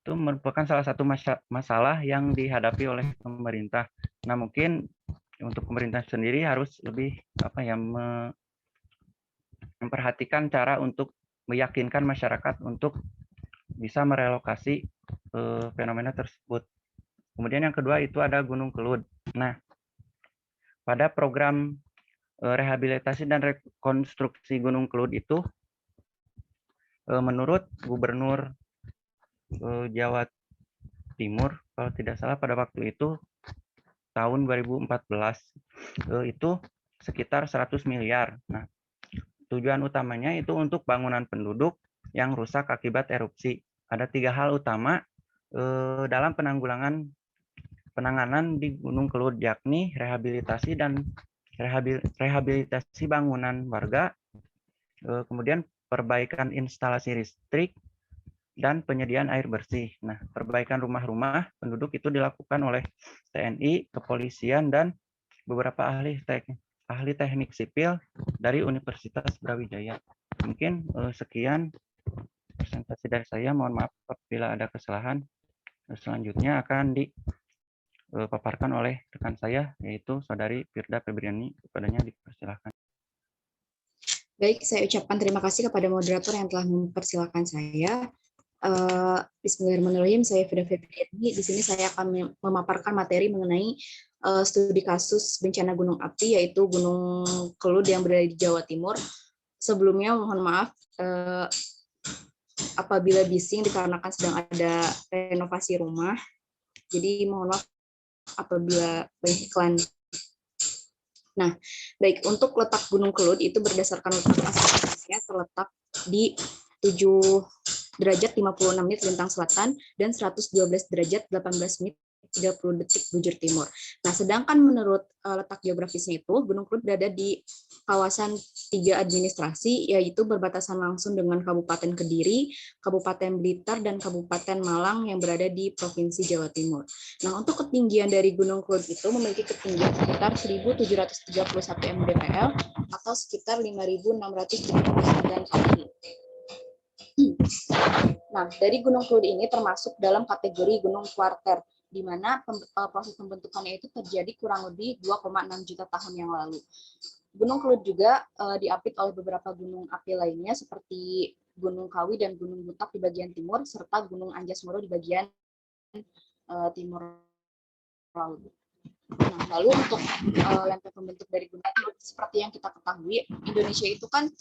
itu merupakan salah satu masalah yang dihadapi oleh pemerintah. Nah, mungkin untuk pemerintah sendiri harus lebih memperhatikan cara untuk meyakinkan masyarakat untuk bisa merelokasi fenomena tersebut. Kemudian yang kedua itu ada Gunung Kelud. Nah, pada program rehabilitasi dan rekonstruksi Gunung Kelud itu menurut Gubernur Jawa Timur kalau tidak salah pada waktu itu tahun 2014 itu sekitar 100 miliar. Nah, tujuan utamanya itu untuk bangunan penduduk yang rusak akibat erupsi. Ada 3 hal utama dalam penanganan di Gunung Kelud, yakni rehabilitasi bangunan warga, kemudian perbaikan instalasi listrik, dan penyediaan air bersih. Nah, perbaikan rumah-rumah penduduk itu dilakukan oleh TNI, kepolisian, dan beberapa ahli teknik sipil dari Universitas Brawijaya. Mungkin sekian presentasi dari saya. Mohon maaf apabila ada kesalahan. Selanjutnya akan dipaparkan oleh rekan saya, yaitu Saudari Firda Febriani. Kepadanya dipersilakan. Baik, saya ucapkan terima kasih kepada moderator yang telah mempersilakan saya. Bismillahirrahmanirrahim, saya Firda Febriani. Di sini saya akan memaparkan materi mengenai studi kasus bencana gunung api, yaitu Gunung Kelud yang berada di Jawa Timur. Sebelumnya mohon maaf apabila bising dikarenakan sedang ada renovasi rumah. Jadi mohon maaf apabila banyak iklan. Nah, baik, untuk letak Gunung Kelud itu berdasarkan letak aslinya terletak di 7 derajat 56 menit lintang selatan dan 112 derajat 18 menit 30 detik bujur timur. Nah, sedangkan menurut letak geografisnya itu, Gunung Kelud berada di kawasan 3 administrasi, yaitu berbatasan langsung dengan Kabupaten Kediri, Kabupaten Blitar, dan Kabupaten Malang yang berada di Provinsi Jawa Timur. Nah, untuk ketinggian dari Gunung Kelud itu memiliki ketinggian sekitar 1.731 mdpl atau sekitar 5.639 kaki. Nah, dari Gunung Kelud ini termasuk dalam kategori gunung kuarter, di mana proses pembentukannya itu terjadi kurang lebih 2,6 juta tahun yang lalu. Gunung Kelud juga diapit oleh beberapa gunung api lainnya seperti Gunung Kawi dan Gunung Butak di bagian timur, serta Gunung Anjas Moro di bagian timur laut. Nah, lalu untuk lempeng pembentuk dari Gunung Kelud, seperti yang kita ketahui, Indonesia itu kan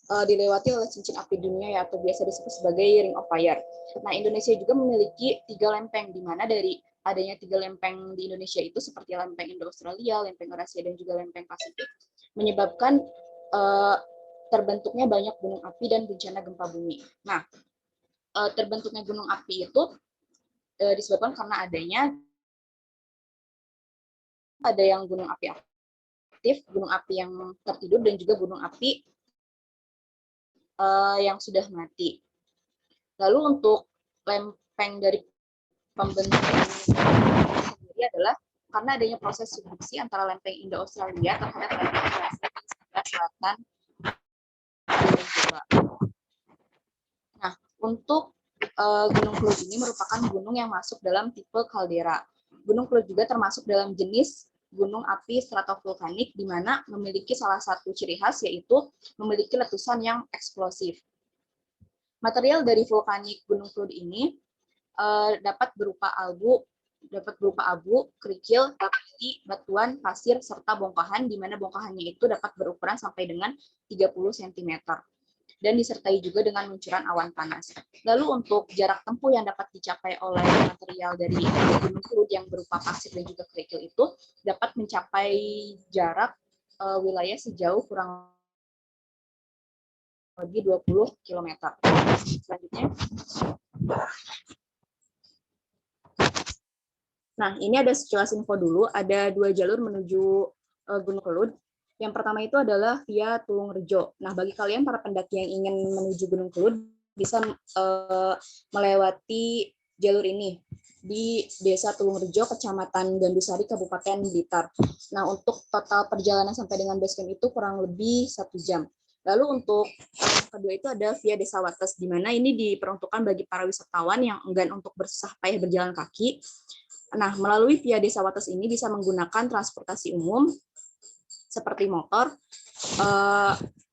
dilewati oleh cincin api dunia, atau biasa disebut sebagai Ring of Fire. Nah, Indonesia juga memiliki 3 lempeng, di mana dari adanya 3 lempeng di Indonesia itu seperti lempeng Indo-Australia, lempeng Eurasia, dan juga lempeng Pasifik, menyebabkan terbentuknya banyak gunung api dan bencana gempa bumi. Nah, terbentuknya gunung api itu disebabkan karena ada yang gunung api aktif, gunung api yang tertidur, dan juga gunung api yang sudah mati. Lalu untuk lempeng dari pembentukan sendiri adalah karena adanya proses subduksi antara lempeng Indo-Australia terhadap lempeng Eurasia di sebelah selatan Jawa. Nah, untuk Gunung Kelud ini merupakan gunung yang masuk dalam tipe kaldera. Gunung Kelud juga termasuk dalam jenis gunung api stratovulkanik, di mana memiliki salah satu ciri khas, yaitu memiliki letusan yang eksplosif. Material dari vulkanik Gunung Kelud ini dapat berupa abu, kerikil, batuan, pasir, serta bongkahan, di mana bongkahannya itu dapat berukuran sampai dengan 30 cm. Dan disertai juga dengan luncuran awan panas. Lalu untuk jarak tempuh yang dapat dicapai oleh material dari Gunung Kelud yang berupa pasir dan juga kerikil itu dapat mencapai jarak wilayah sejauh kurang lebih 20 km. Selanjutnya. Nah, ini ada sekilas info dulu. Ada 2 jalur menuju Gunung Kelud. Yang pertama itu adalah via Tulung Rejo. Nah, bagi kalian para pendaki yang ingin menuju Gunung Kelud, bisa melewati jalur ini di Desa Tulungrejo, Kecamatan Gandusari, Kabupaten Blitar. Nah, untuk total perjalanan sampai dengan base camp itu kurang lebih 1 jam. Lalu untuk kedua itu ada Via Desa Wates, di mana ini diperuntukkan bagi para wisatawan yang enggan untuk bersusah payah berjalan kaki. Nah, melalui Via Desa Wates ini bisa menggunakan transportasi umum seperti motor.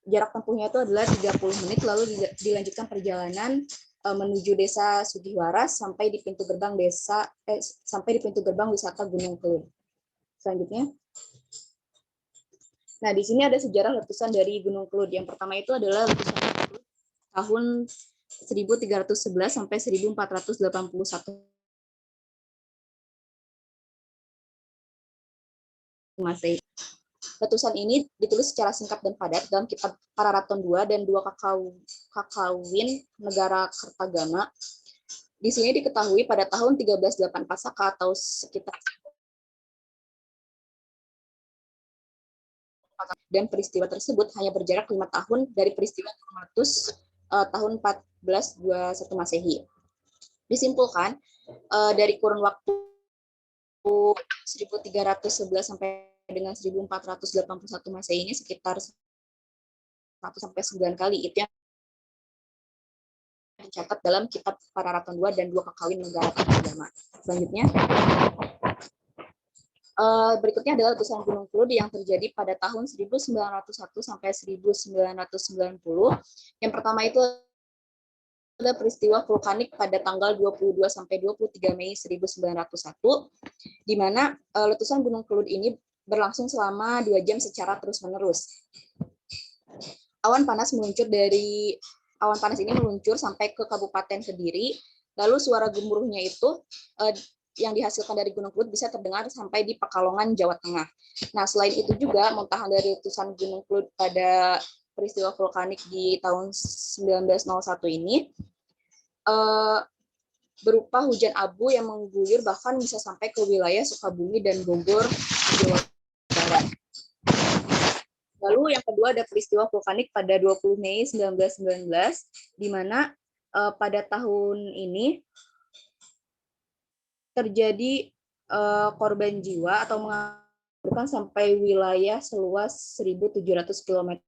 Jarak tempuhnya itu adalah 30 menit, lalu dilanjutkan perjalanan menuju Desa Sugiwaras sampai di pintu gerbang wisata Gunung Kelut. Selanjutnya. Nah, di sini ada sejarah letusan dari Gunung Kelut. Yang pertama itu adalah letusan Kelut tahun 1311 sampai 1481 Masehi. Letusan ini ditulis secara singkat dan padat dalam kitab Pararaton II dan Dua Kakawin Negara Kertagama. Di sini diketahui pada tahun 1308 Pasaka atau sekitar, dan peristiwa tersebut hanya berjarak 5 tahun dari peristiwa meletus tahun 1421 Masehi. Disimpulkan dari kurun waktu 1311 sampai dengan 1481 Masehi ini sekitar 1 sampai 9 kali, itu yang dicatat dalam kitab Pararaton II dan Dua Kakawin Negara Kertagama. Selanjutnya, berikutnya adalah letusan Gunung Kelut yang terjadi pada tahun 1901 sampai 1990. Yang pertama itu adalah peristiwa vulkanik pada tanggal 22 sampai 23 Mei 1901, di mana letusan Gunung Kelut ini berlangsung selama 2 jam secara terus-menerus. Awan panas ini meluncur sampai ke Kabupaten Kediri, lalu suara gemuruhnya itu yang dihasilkan dari Gunung Kelut bisa terdengar sampai di Pekalongan, Jawa Tengah. Nah, selain itu juga muntahan dari letusan Gunung Kelut pada peristiwa vulkanik di tahun 1901 ini berupa hujan abu yang mengguyur bahkan bisa sampai ke wilayah Sukabumi dan Bogor, Jawa Barat. Lalu yang kedua ada peristiwa vulkanik pada 20 Mei 1919, di mana pada tahun ini terjadi korban jiwa atau menghancurkan sampai wilayah seluas 1.700 km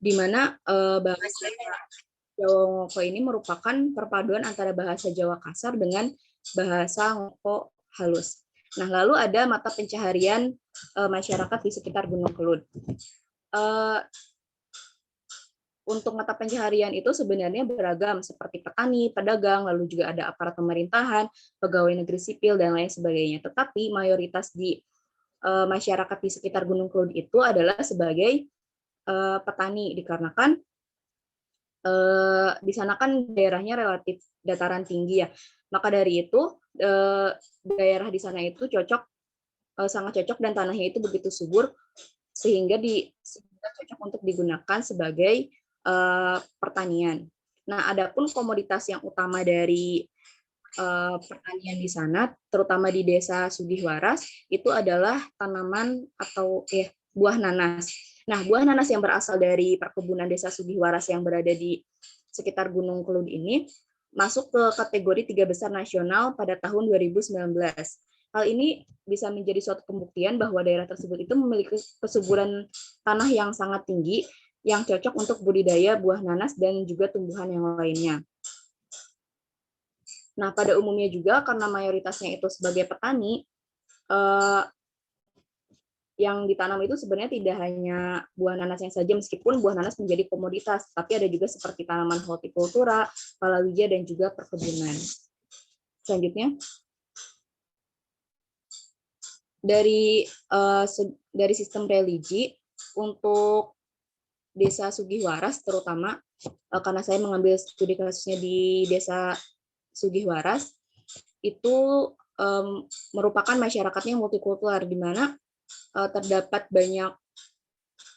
di mana bahasa Jawa Ngoko ini merupakan perpaduan antara bahasa Jawa kasar dengan bahasa Ngoko halus. Nah, lalu ada mata pencaharian masyarakat di sekitar Gunung Kelud. Untuk mata pencaharian itu sebenarnya beragam, seperti petani, pedagang, lalu juga ada aparat pemerintahan, pegawai negeri sipil, dan lain sebagainya. Tetapi mayoritas di masyarakat di sekitar Gunung Kelud itu adalah sebagai petani, dikarenakan di sana kan daerahnya relatif dataran tinggi ya. Maka dari itu daerah di sana itu sangat cocok dan tanahnya itu begitu subur sehingga cocok untuk digunakan sebagai pertanian. Nah, adapun komoditas yang utama dari pertanian di sana, terutama di Desa Sugihwaras, itu adalah tanaman atau buah nanas. Nah, buah nanas yang berasal dari perkebunan Desa Sugihwaras yang berada di sekitar Gunung Kelud ini masuk ke kategori 3 besar nasional pada tahun 2019. Hal ini bisa menjadi suatu pembuktian bahwa daerah tersebut itu memiliki kesuburan tanah yang sangat tinggi yang cocok untuk budidaya buah nanas dan juga tumbuhan yang lainnya. Nah, pada umumnya juga karena mayoritasnya itu sebagai petani, yang ditanam itu sebenarnya tidak hanya buah nanasnya saja, meskipun buah nanas menjadi komoditas, tapi ada juga seperti tanaman hortikultura, palawija, dan juga perkebunan. Selanjutnya, dari sistem religi untuk Desa Sugihwaras terutama, karena saya mengambil studi kasusnya di Desa Sugihwaras, itu merupakan masyarakatnya multikultural, di mana terdapat banyak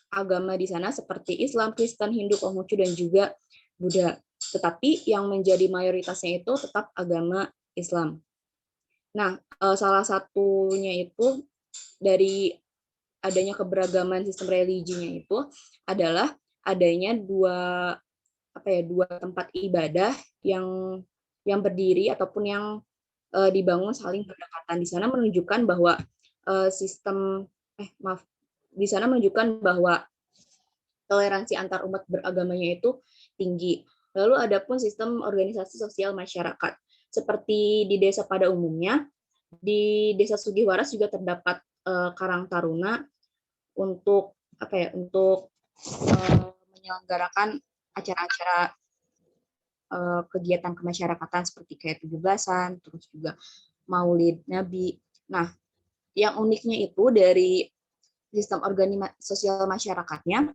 agama di sana seperti Islam, Kristen, Hindu, Konghucu, dan juga Buddha. Tetapi yang menjadi mayoritasnya itu tetap agama Islam. Nah, salah satunya itu dari adanya keberagaman sistem religinya itu adalah adanya dua tempat ibadah yang berdiri ataupun yang dibangun saling berdekatan. Di sana menunjukkan bahwa di sana menunjukkan bahwa toleransi antar umat beragamanya itu tinggi. Lalu ada pun sistem organisasi sosial masyarakat. Seperti di desa pada umumnya, di Desa Sugihwaras juga terdapat Karang Taruna untuk menyelenggarakan acara-acara kegiatan kemasyarakatan seperti kayak 17-an, terus juga Maulid Nabi. Nah, yang uniknya itu dari sistem organisasi sosial masyarakatnya,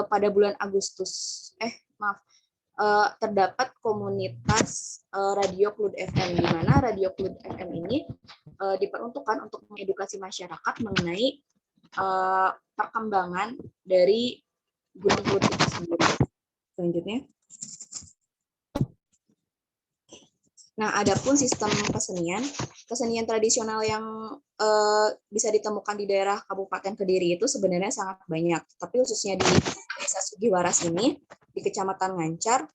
pada bulan Agustus, terdapat komunitas Radio Kelud FM, di mana Radio Kelud FM ini diperuntukkan untuk mengedukasi masyarakat mengenai perkembangan dari Gunung Kelud itu sendiri. Selanjutnya. Nah, adapun sistem kesenian tradisional yang bisa ditemukan di daerah Kabupaten Kediri itu sebenarnya sangat banyak. Tapi khususnya di Desa Sugihwaras ini, di Kecamatan Ngancar,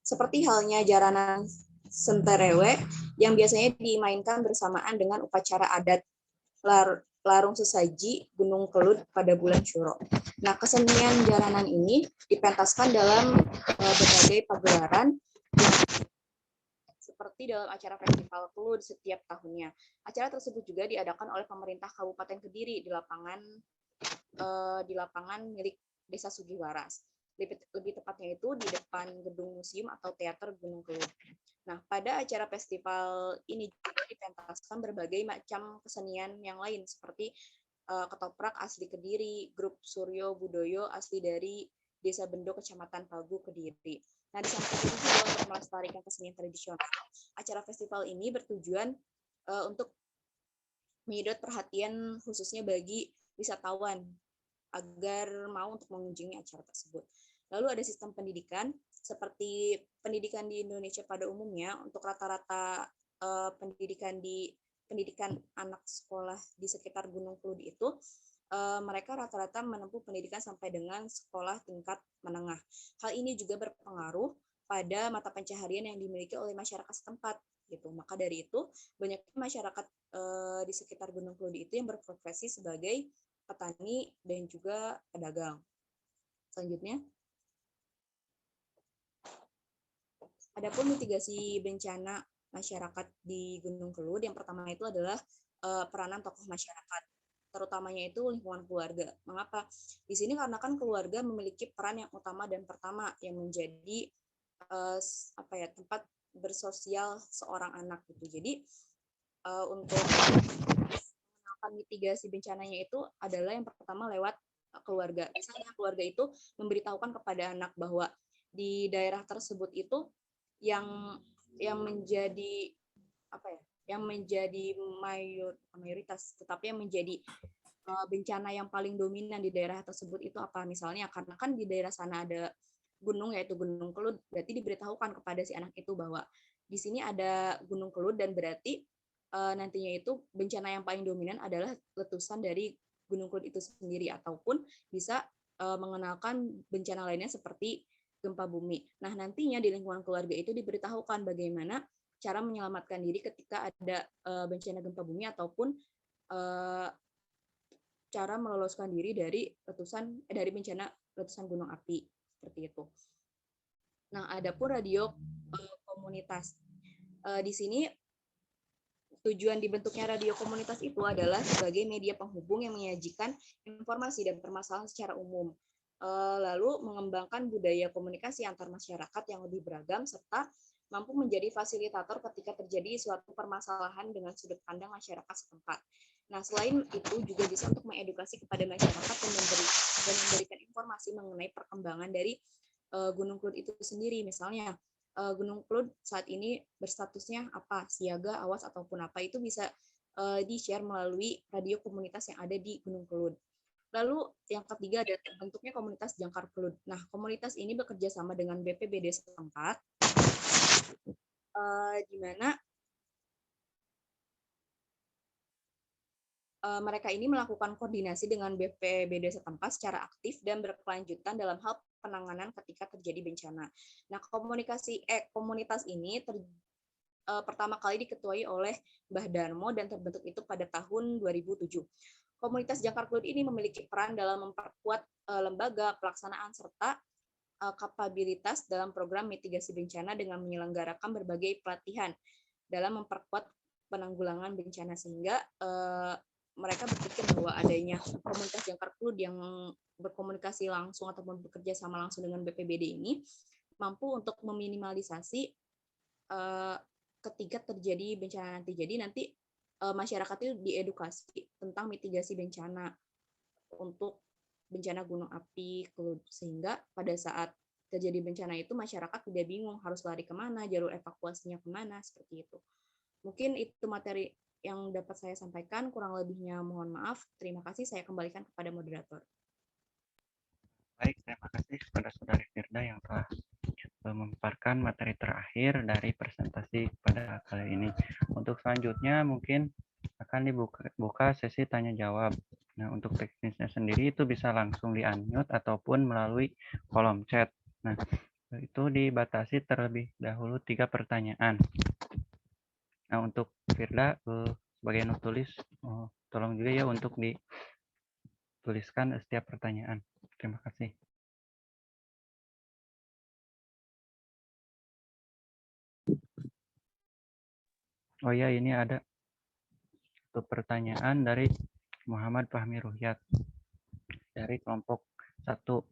seperti halnya jaranan Senterewe yang biasanya dimainkan bersamaan dengan upacara adat Larung Sesaji Gunung Kelud pada bulan Syuro. Nah, kesenian jaranan ini dipentaskan dalam berbagai pagelaran seperti dalam acara Festival Kelud setiap tahunnya. Acara tersebut juga diadakan oleh pemerintah Kabupaten Kediri di lapangan milik Desa Sugihwaras. Lebih tepatnya itu di depan gedung museum atau teater Gunung Kelud. Nah, pada acara festival ini juga dipentaskan berbagai macam kesenian yang lain seperti ketoprak asli Kediri, grup Suryo Budoyo asli dari Desa Bendo, Kecamatan Pagu, Kediri. Nah, di samping itu juga untuk melestarikan kesenian tradisional, acara festival ini bertujuan untuk menyedot perhatian khususnya bagi wisatawan agar mau untuk mengunjungi acara tersebut. Lalu ada sistem pendidikan, seperti pendidikan di Indonesia pada umumnya, untuk rata-rata pendidikan anak sekolah di sekitar Gunung Kelud itu, mereka rata-rata menempuh pendidikan sampai dengan sekolah tingkat menengah. Hal ini juga berpengaruh pada mata pencaharian yang dimiliki oleh masyarakat setempat. Gitu. Maka dari itu, banyak masyarakat di sekitar Gunung Kelud itu yang berprofesi sebagai petani dan juga pedagang. Selanjutnya, adapun mitigasi bencana masyarakat di Gunung Kelud, yang pertama itu adalah peranan tokoh masyarakat, terutamanya itu lingkungan keluarga. Mengapa? Di sini karena kan keluarga memiliki peran yang utama dan pertama yang menjadi tempat bersosial seorang anak gitu. Jadi untuk mengenalkan mitigasi bencananya itu adalah yang pertama lewat keluarga. Misalnya keluarga itu memberitahukan kepada anak bahwa di daerah tersebut itu yang menjadi yang menjadi mayoritas, tetapi yang menjadi bencana yang paling dominan di daerah tersebut itu apa? Misalnya karena kan di daerah sana ada gunung, yaitu Gunung Kelud, berarti diberitahukan kepada si anak itu bahwa di sini ada Gunung Kelud dan berarti nantinya itu bencana yang paling dominan adalah letusan dari Gunung Kelud itu sendiri, ataupun bisa mengenalkan bencana lainnya seperti gempa bumi. Nah, nantinya di lingkungan keluarga itu diberitahukan bagaimana cara menyelamatkan diri ketika ada bencana gempa bumi ataupun cara meloloskan diri dari bencana letusan gunung api seperti itu. Nah, adapun radio komunitas. Di sini tujuan dibentuknya radio komunitas itu adalah sebagai media penghubung yang menyajikan informasi dan permasalahan secara umum. Lalu mengembangkan budaya komunikasi antar masyarakat yang lebih beragam serta mampu menjadi fasilitator ketika terjadi suatu permasalahan dengan sudut pandang masyarakat setempat. Nah, selain itu juga bisa untuk mengedukasi kepada masyarakat dan memberikan informasi mengenai perkembangan dari Gunung Kelud itu sendiri. Misalnya, Gunung Kelud saat ini berstatusnya apa, siaga, awas, ataupun apa, itu bisa di-share melalui radio komunitas yang ada di Gunung Kelud. Lalu yang ketiga ada bentuknya komunitas Jangkar Kelud. Nah, komunitas ini bekerja sama dengan BPBD setempat, di mana mereka ini melakukan koordinasi dengan BPBD setempat secara aktif dan berkelanjutan dalam hal penanganan ketika terjadi bencana. Nah, komunitas ini pertama kali diketuai oleh Mbah Darmo dan terbentuk itu pada tahun 2007. Komunitas Jangkar Kelud ini memiliki peran dalam memperkuat lembaga pelaksanaan serta kapabilitas dalam program mitigasi bencana dengan menyelenggarakan berbagai pelatihan dalam memperkuat penanggulangan bencana, sehingga mereka berpikir bahwa adanya komunitas Jangkar Kelud yang berkomunikasi langsung ataupun bekerja sama langsung dengan BPBD ini mampu untuk meminimalisasi ketika terjadi bencana nanti. Jadi nanti masyarakat itu diedukasi tentang mitigasi bencana untuk bencana gunung api, sehingga pada saat terjadi bencana itu masyarakat tidak bingung harus lari kemana, jalur evakuasinya kemana, seperti itu. Mungkin itu materi yang dapat saya sampaikan, kurang lebihnya mohon maaf. Terima kasih, saya kembalikan kepada moderator. Baik, terima kasih kepada Saudari Firda yang telah memaparkan materi terakhir dari presentasi pada kali ini. Untuk selanjutnya mungkin akan dibuka sesi tanya jawab. Nah, untuk teknisnya sendiri itu bisa langsung di-unmute ataupun melalui kolom chat. Nah, itu dibatasi terlebih dahulu 3 pertanyaan. Nah, untuk Firda sebagai nutulis, tolong juga ya untuk dituliskan setiap pertanyaan. Terima kasih. Oh ya, ini ada satu pertanyaan dari Muhammad Fahmi Ruhyat dari kelompok 1.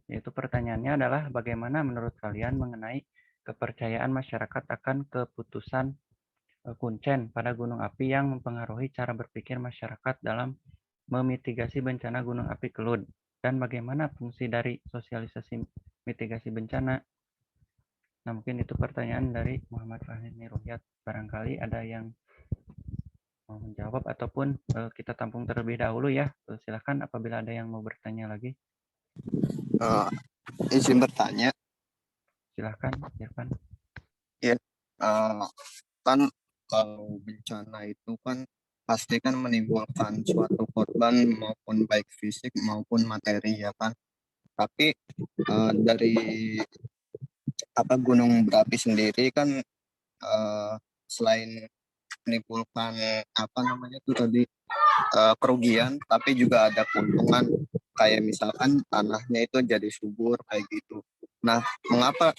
Yaitu pertanyaannya adalah bagaimana menurut kalian mengenai kepercayaan masyarakat akan keputusan kuncen pada gunung api yang mempengaruhi cara berpikir masyarakat dalam memitigasi bencana gunung api Kelud, dan bagaimana fungsi dari sosialisasi mitigasi bencana. Nah, mungkin itu pertanyaan dari Muhammad Fahmi Ruhyat. Barangkali ada yang mau menjawab ataupun kita tampung terlebih dahulu ya. Silakan apabila ada yang mau bertanya lagi. Izin bertanya. Silakan, Irfan. Ya, kan kalau bencana itu kan pasti kan menimbulkan suatu korban maupun baik fisik maupun materi ya kan. Tapi dari gunung berapi sendiri kan selain menimbulkan kerugian, tapi juga ada keuntungan kayak misalkan tanahnya itu jadi subur kayak gitu. Nah, mengapa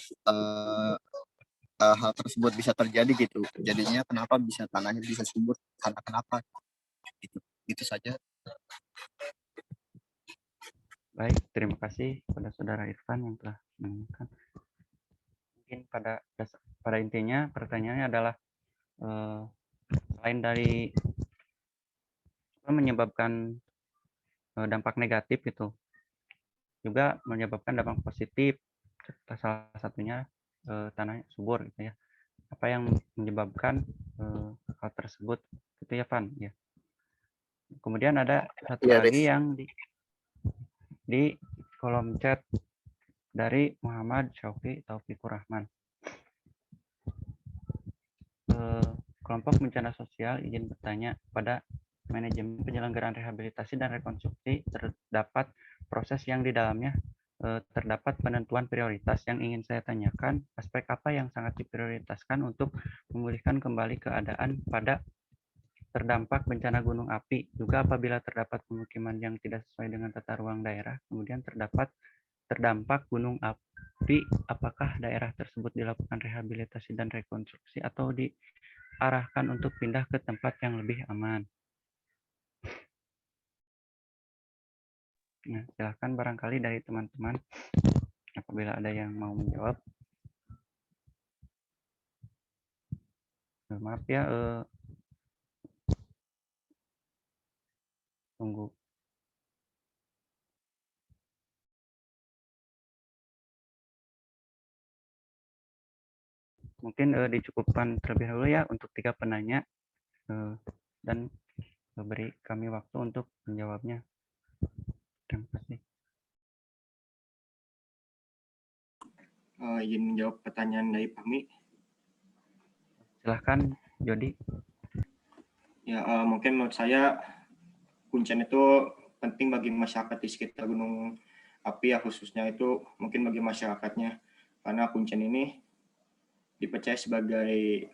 hal tersebut bisa terjadi gitu? Jadinya kenapa bisa tanahnya bisa subur? Karena kenapa? Gitu. Itu saja. Baik, terima kasih kepada Saudara Irfan yang telah menanyakan. Mungkin pada intinya pertanyaannya adalah selain dari menyebabkan dampak negatif itu, juga menyebabkan dampak positif. Salah satunya tanah subur gitu ya. Apa yang menyebabkan hal tersebut gitu ya, Van ya. Kemudian ada satu Iya, lagi Rif. yang di kolom chat dari Muhammad Syauqi Taufikur Rahman. Kelompok bencana sosial izin bertanya pada manajemen penyelenggaraan rehabilitasi dan rekonstruksi terdapat proses yang di dalamnya terdapat penentuan prioritas. Yang ingin saya tanyakan, aspek apa yang sangat diprioritaskan untuk memulihkan kembali keadaan pada terdampak bencana gunung api. Juga apabila terdapat pemukiman yang tidak sesuai dengan tata ruang daerah, kemudian terdampak gunung api, apakah daerah tersebut dilakukan rehabilitasi dan rekonstruksi atau diarahkan untuk pindah ke tempat yang lebih aman? Nah, silakan barangkali dari teman-teman apabila ada yang mau menjawab. Maaf ya, tunggu. Mungkin dicukupkan terlebih dahulu ya untuk 3 penanya dan beri kami waktu untuk menjawabnya. Terima kasih. Izin menjawab pertanyaan dari Fahmi. Silahkan, Jody. Ya, mungkin menurut saya kuncen itu penting bagi masyarakat di sekitar gunung api ya, khususnya itu mungkin bagi masyarakatnya, karena kuncen ini dipercaya sebagai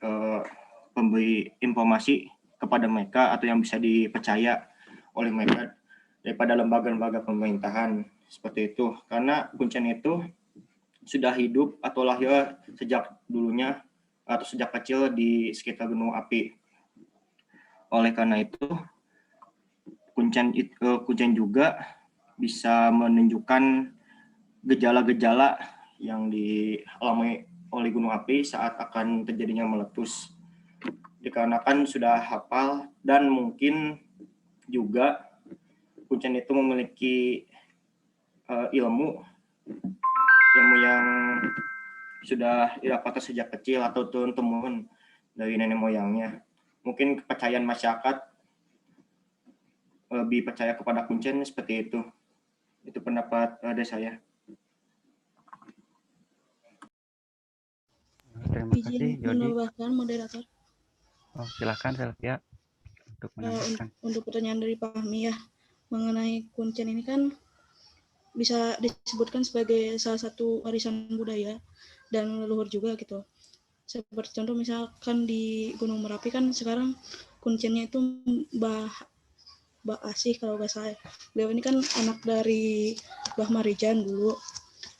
pemberi informasi kepada mereka atau yang bisa dipercaya oleh mereka daripada lembaga-lembaga pemerintahan seperti itu, karena kuncen itu sudah hidup atau lahir sejak dulunya atau sejak kecil di sekitar gunung api. Oleh karena itu, kuncen juga bisa menunjukkan gejala-gejala yang dialami oleh gunung api saat akan terjadinya meletus. Dikarenakan sudah hafal dan mungkin juga kuncen itu memiliki ilmu yang sudah didapatkan sejak kecil atau turun-temurun dari nenek moyangnya. Mungkin kepercayaan masyarakat lebih percaya kepada kuncen seperti itu. Itu pendapat dari saya. Terima kasih, Izin Jody. menambahkan moderator. Oh, silakan Selvia untuk menambahkan. Untuk pertanyaan dari Fahmi ya, mengenai kuncen ini kan bisa disebutkan sebagai salah satu warisan budaya dan leluhur juga gitu. Seperti contoh misalkan di Gunung Merapi kan sekarang kuncennya itu Mbah Asih kalau nggak salah. Beliau ini kan anak dari Mbah Marijan dulu.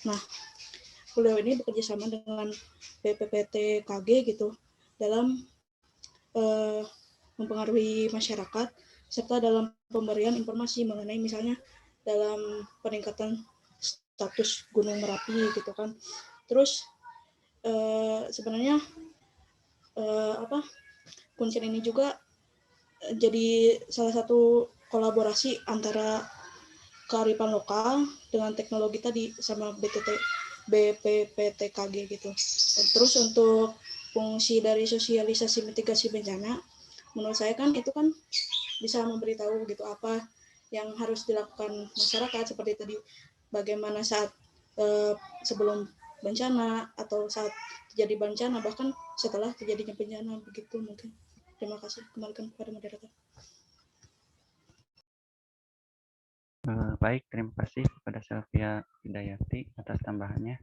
Nah, beliau ini bekerja sama dengan BPPT KG gitu dalam mempengaruhi masyarakat serta dalam pemberian informasi mengenai misalnya dalam peningkatan status Gunung Merapi gitu kan. Terus sebenarnya kuncen ini juga jadi salah satu kolaborasi antara kearifan lokal dengan teknologi tadi sama BPPTKG gitu. Terus untuk fungsi dari sosialisasi mitigasi bencana, menurut saya kan itu kan bisa memberitahu gitu apa yang harus dilakukan masyarakat seperti tadi bagaimana saat sebelum bencana atau saat terjadi bencana bahkan setelah terjadinya bencana begitu mungkin. Terima kasih. Kembalikan kepada moderator. Baik, terima kasih kepada Selvia Hidayati atas tambahannya.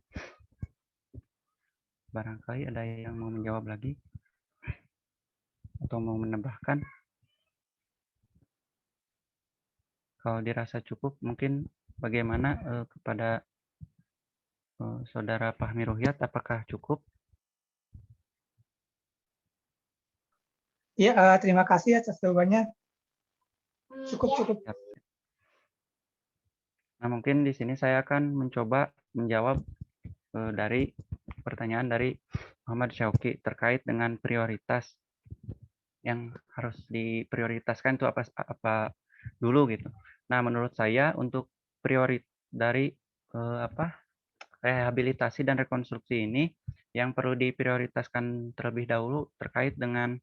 Barangkali ada yang mau menjawab lagi atau mau menambahkan. Kalau dirasa cukup, mungkin bagaimana kepada Saudara Fahmi Ruhyat, apakah cukup? Iya, terima kasih atas jawabannya. Cukup. Nah, mungkin di sini saya akan mencoba menjawab dari pertanyaan dari Muhammad Syauqi terkait dengan prioritas yang harus diprioritaskan itu apa dulu gitu. Nah, menurut saya untuk dari rehabilitasi dan rekonstruksi ini yang perlu diprioritaskan terlebih dahulu terkait dengan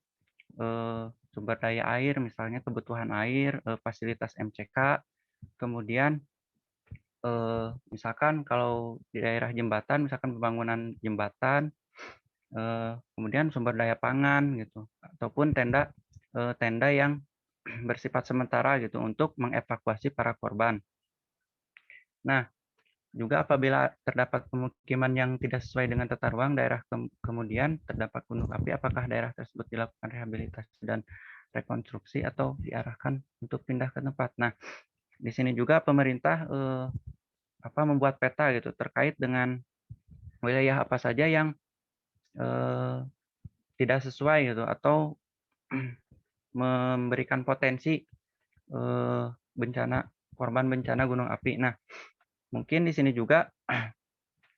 sumber daya air, misalnya kebutuhan air, fasilitas MCK, kemudian misalkan kalau di daerah jembatan, misalkan pembangunan jembatan, kemudian sumber daya pangan gitu, ataupun tenda yang bersifat sementara gitu untuk mengevakuasi para korban. Nah, juga apabila terdapat pemukiman yang tidak sesuai dengan tata ruang daerah, kemudian terdapat gunung api, apakah daerah tersebut dilakukan rehabilitasi dan rekonstruksi atau diarahkan untuk pindah ke tempat. Nah, di sini juga pemerintah membuat peta gitu terkait dengan wilayah apa saja yang tidak sesuai gitu atau memberikan potensi korban bencana gunung api. Nah, mungkin di sini juga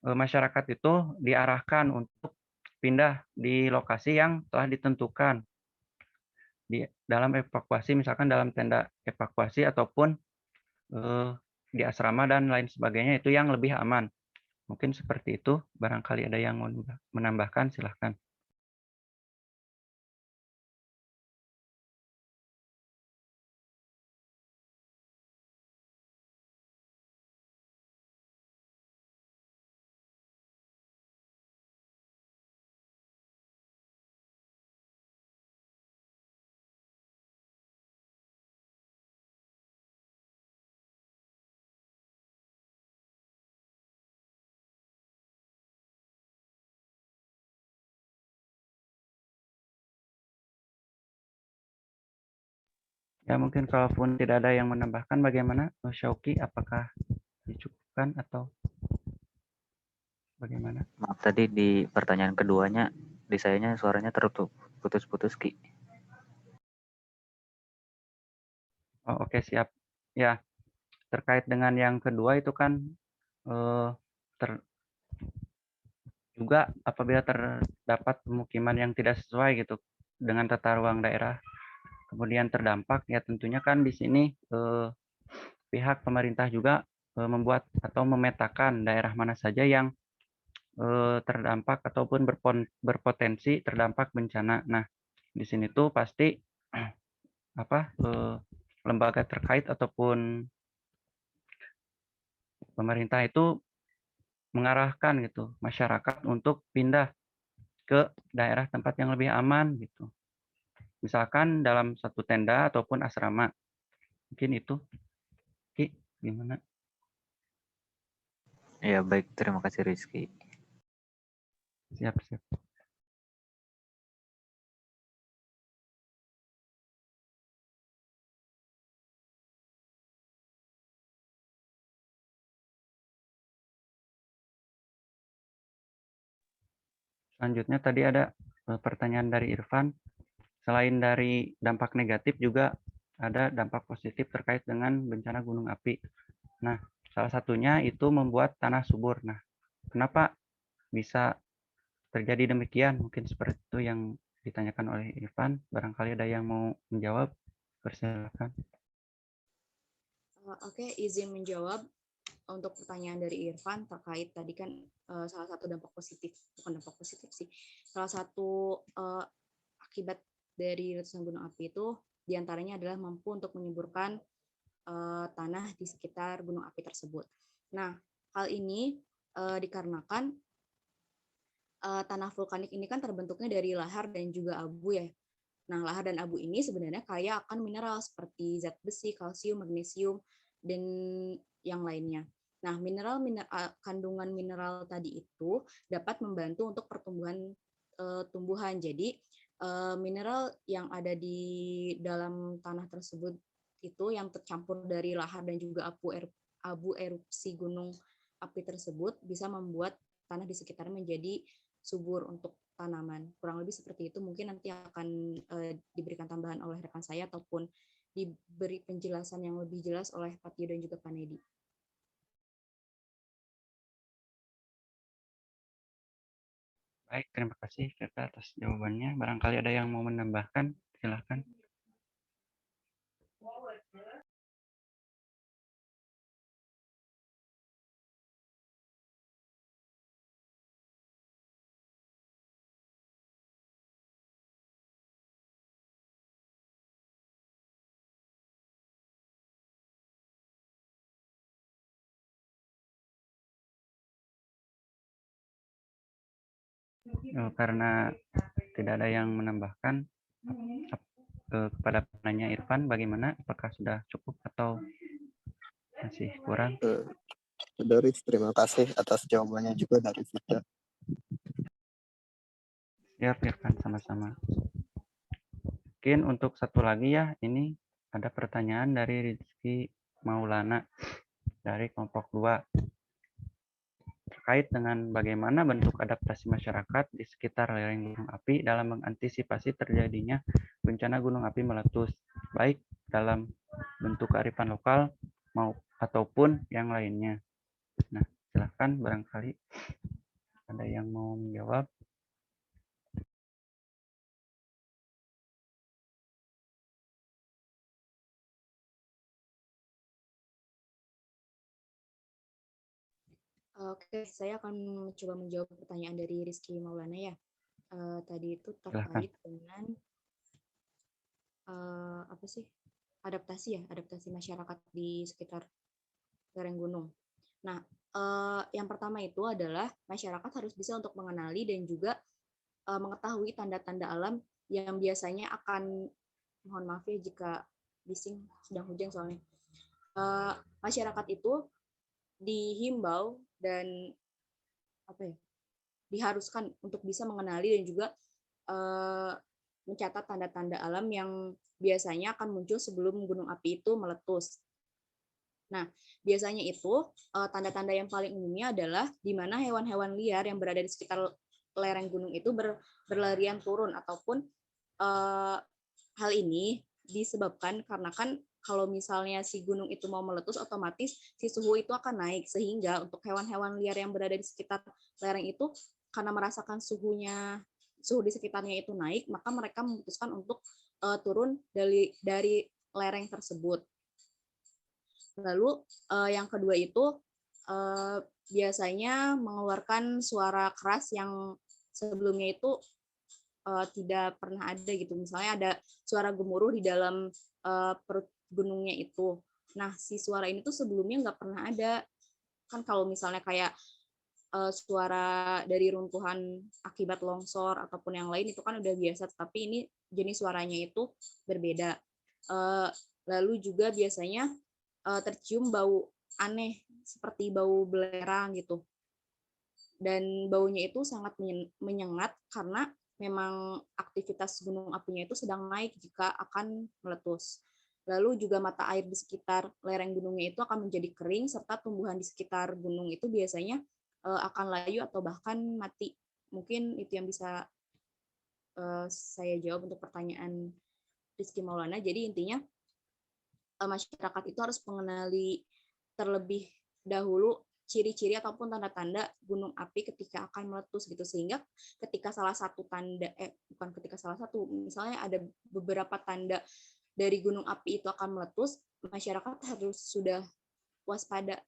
masyarakat itu diarahkan untuk pindah di lokasi yang telah ditentukan di dalam evakuasi, misalkan dalam tenda evakuasi ataupun di asrama dan lain sebagainya, itu yang lebih aman. Mungkin seperti itu. Barangkali ada yang mau menambahkan, silahkan. Ya, mungkin kalaupun tidak ada yang menambahkan, bagaimana Syauqi, apakah dicukupkan atau bagaimana? Maaf, tadi di pertanyaan keduanya di sayanya suaranya tertutup, putus-putus Ki. Oh, oke, siap. Ya, terkait dengan yang kedua itu kan juga apabila terdapat pemukiman yang tidak sesuai gitu dengan tata ruang daerah, kemudian terdampak, ya tentunya kan di sini pihak pemerintah juga membuat atau memetakan daerah mana saja yang terdampak ataupun berpotensi terdampak bencana. Nah, di sini tuh pasti lembaga terkait ataupun pemerintah itu mengarahkan gitu masyarakat untuk pindah ke daerah tempat yang lebih aman gitu. Misalkan dalam satu tenda ataupun asrama. Mungkin itu. Ki, gimana? Ya, baik. Terima kasih Rizky. Siap. Selanjutnya tadi ada pertanyaan dari Irfan. Selain dari dampak negatif juga ada dampak positif terkait dengan bencana gunung api. Nah, salah satunya itu membuat tanah subur. Nah, kenapa bisa terjadi demikian? Mungkin seperti itu yang ditanyakan oleh Irfan. Barangkali ada yang mau menjawab. Persilakan. Oke, izin menjawab untuk pertanyaan dari Irfan terkait tadi kan salah satu dampak positif, bukan dampak positif sih, salah satu akibat dari letusan gunung api itu diantaranya adalah mampu untuk menyuburkan tanah di sekitar gunung api tersebut. Nah, hal ini dikarenakan tanah vulkanik ini kan terbentuknya dari lahar dan juga abu ya. Nah, lahar dan abu ini sebenarnya kaya akan mineral seperti zat besi, kalsium, magnesium, dan yang lainnya. Nah, kandungan mineral tadi itu dapat membantu untuk pertumbuhan tumbuhan. Jadi, mineral yang ada di dalam tanah tersebut itu yang tercampur dari lahar dan juga abu erupsi gunung api tersebut bisa membuat tanah di sekitarnya menjadi subur untuk tanaman. Kurang lebih seperti itu. Mungkin nanti akan diberikan tambahan oleh rekan saya ataupun diberi penjelasan yang lebih jelas oleh Pak Tio dan juga Pak Nedi. Baik, terima kasih Kakak atas jawabannya. Barangkali ada yang mau menambahkan, silahkan. Karena tidak ada yang menambahkan, kepada penanya Irfan, bagaimana? Apakah sudah cukup atau masih kurang? Doris, terima kasih atas jawabannya juga dari Vita. Ya, Irfan, sama-sama. Mungkin untuk satu lagi ya, ini ada pertanyaan dari Rizky Maulana dari kelompok 2. Terkait dengan bagaimana bentuk adaptasi masyarakat di sekitar lereng gunung api dalam mengantisipasi terjadinya bencana gunung api meletus, baik dalam bentuk kearifan lokal ataupun yang lainnya. Nah, silakan barangkali ada yang mau menjawab. Oke, saya akan mencoba menjawab pertanyaan dari Rizky Maulana ya. Tadi itu terkait dengan apa sih? Adaptasi masyarakat di sekitar lereng gunung. Nah, yang pertama itu adalah masyarakat harus bisa untuk mengenali dan juga mengetahui tanda-tanda alam yang biasanya akan, mohon maaf ya jika bising, sedang hujan soalnya. Masyarakat itu dihimbau dan diharuskan untuk bisa mengenali dan juga mencatat tanda-tanda alam yang biasanya akan muncul sebelum gunung api itu meletus. Nah, biasanya itu tanda-tanda yang paling umumnya adalah di mana hewan-hewan liar yang berada di sekitar lereng gunung itu berlarian turun, ataupun hal ini disebabkan karena kan kalau misalnya si gunung itu mau meletus, otomatis si suhu itu akan naik, sehingga untuk hewan-hewan liar yang berada di sekitar lereng itu karena merasakan suhu di sekitarnya itu naik, maka mereka memutuskan untuk turun dari lereng tersebut. Lalu yang kedua itu biasanya mengeluarkan suara keras yang sebelumnya itu tidak pernah ada gitu. Misalnya ada suara gemuruh di dalam perut gunungnya itu. Nah, si suara ini tuh sebelumnya nggak pernah ada. Kan kalau misalnya kayak suara dari runtuhan akibat longsor ataupun yang lain itu kan udah biasa, tapi ini jenis suaranya itu berbeda. Lalu juga biasanya tercium bau aneh seperti bau belerang gitu. Dan baunya itu sangat menyengat karena memang aktivitas gunung apinya itu sedang naik jika akan meletus. Lalu juga mata air di sekitar lereng gunungnya itu akan menjadi kering, serta tumbuhan di sekitar gunung itu biasanya akan layu atau bahkan mati. Mungkin itu yang bisa saya jawab untuk pertanyaan Rizky Maulana. Jadi intinya masyarakat itu harus mengenali terlebih dahulu ciri-ciri ataupun tanda-tanda gunung api ketika akan meletus gitu, sehingga ketika misalnya ada beberapa tanda dari gunung api itu akan meletus, masyarakat harus sudah waspada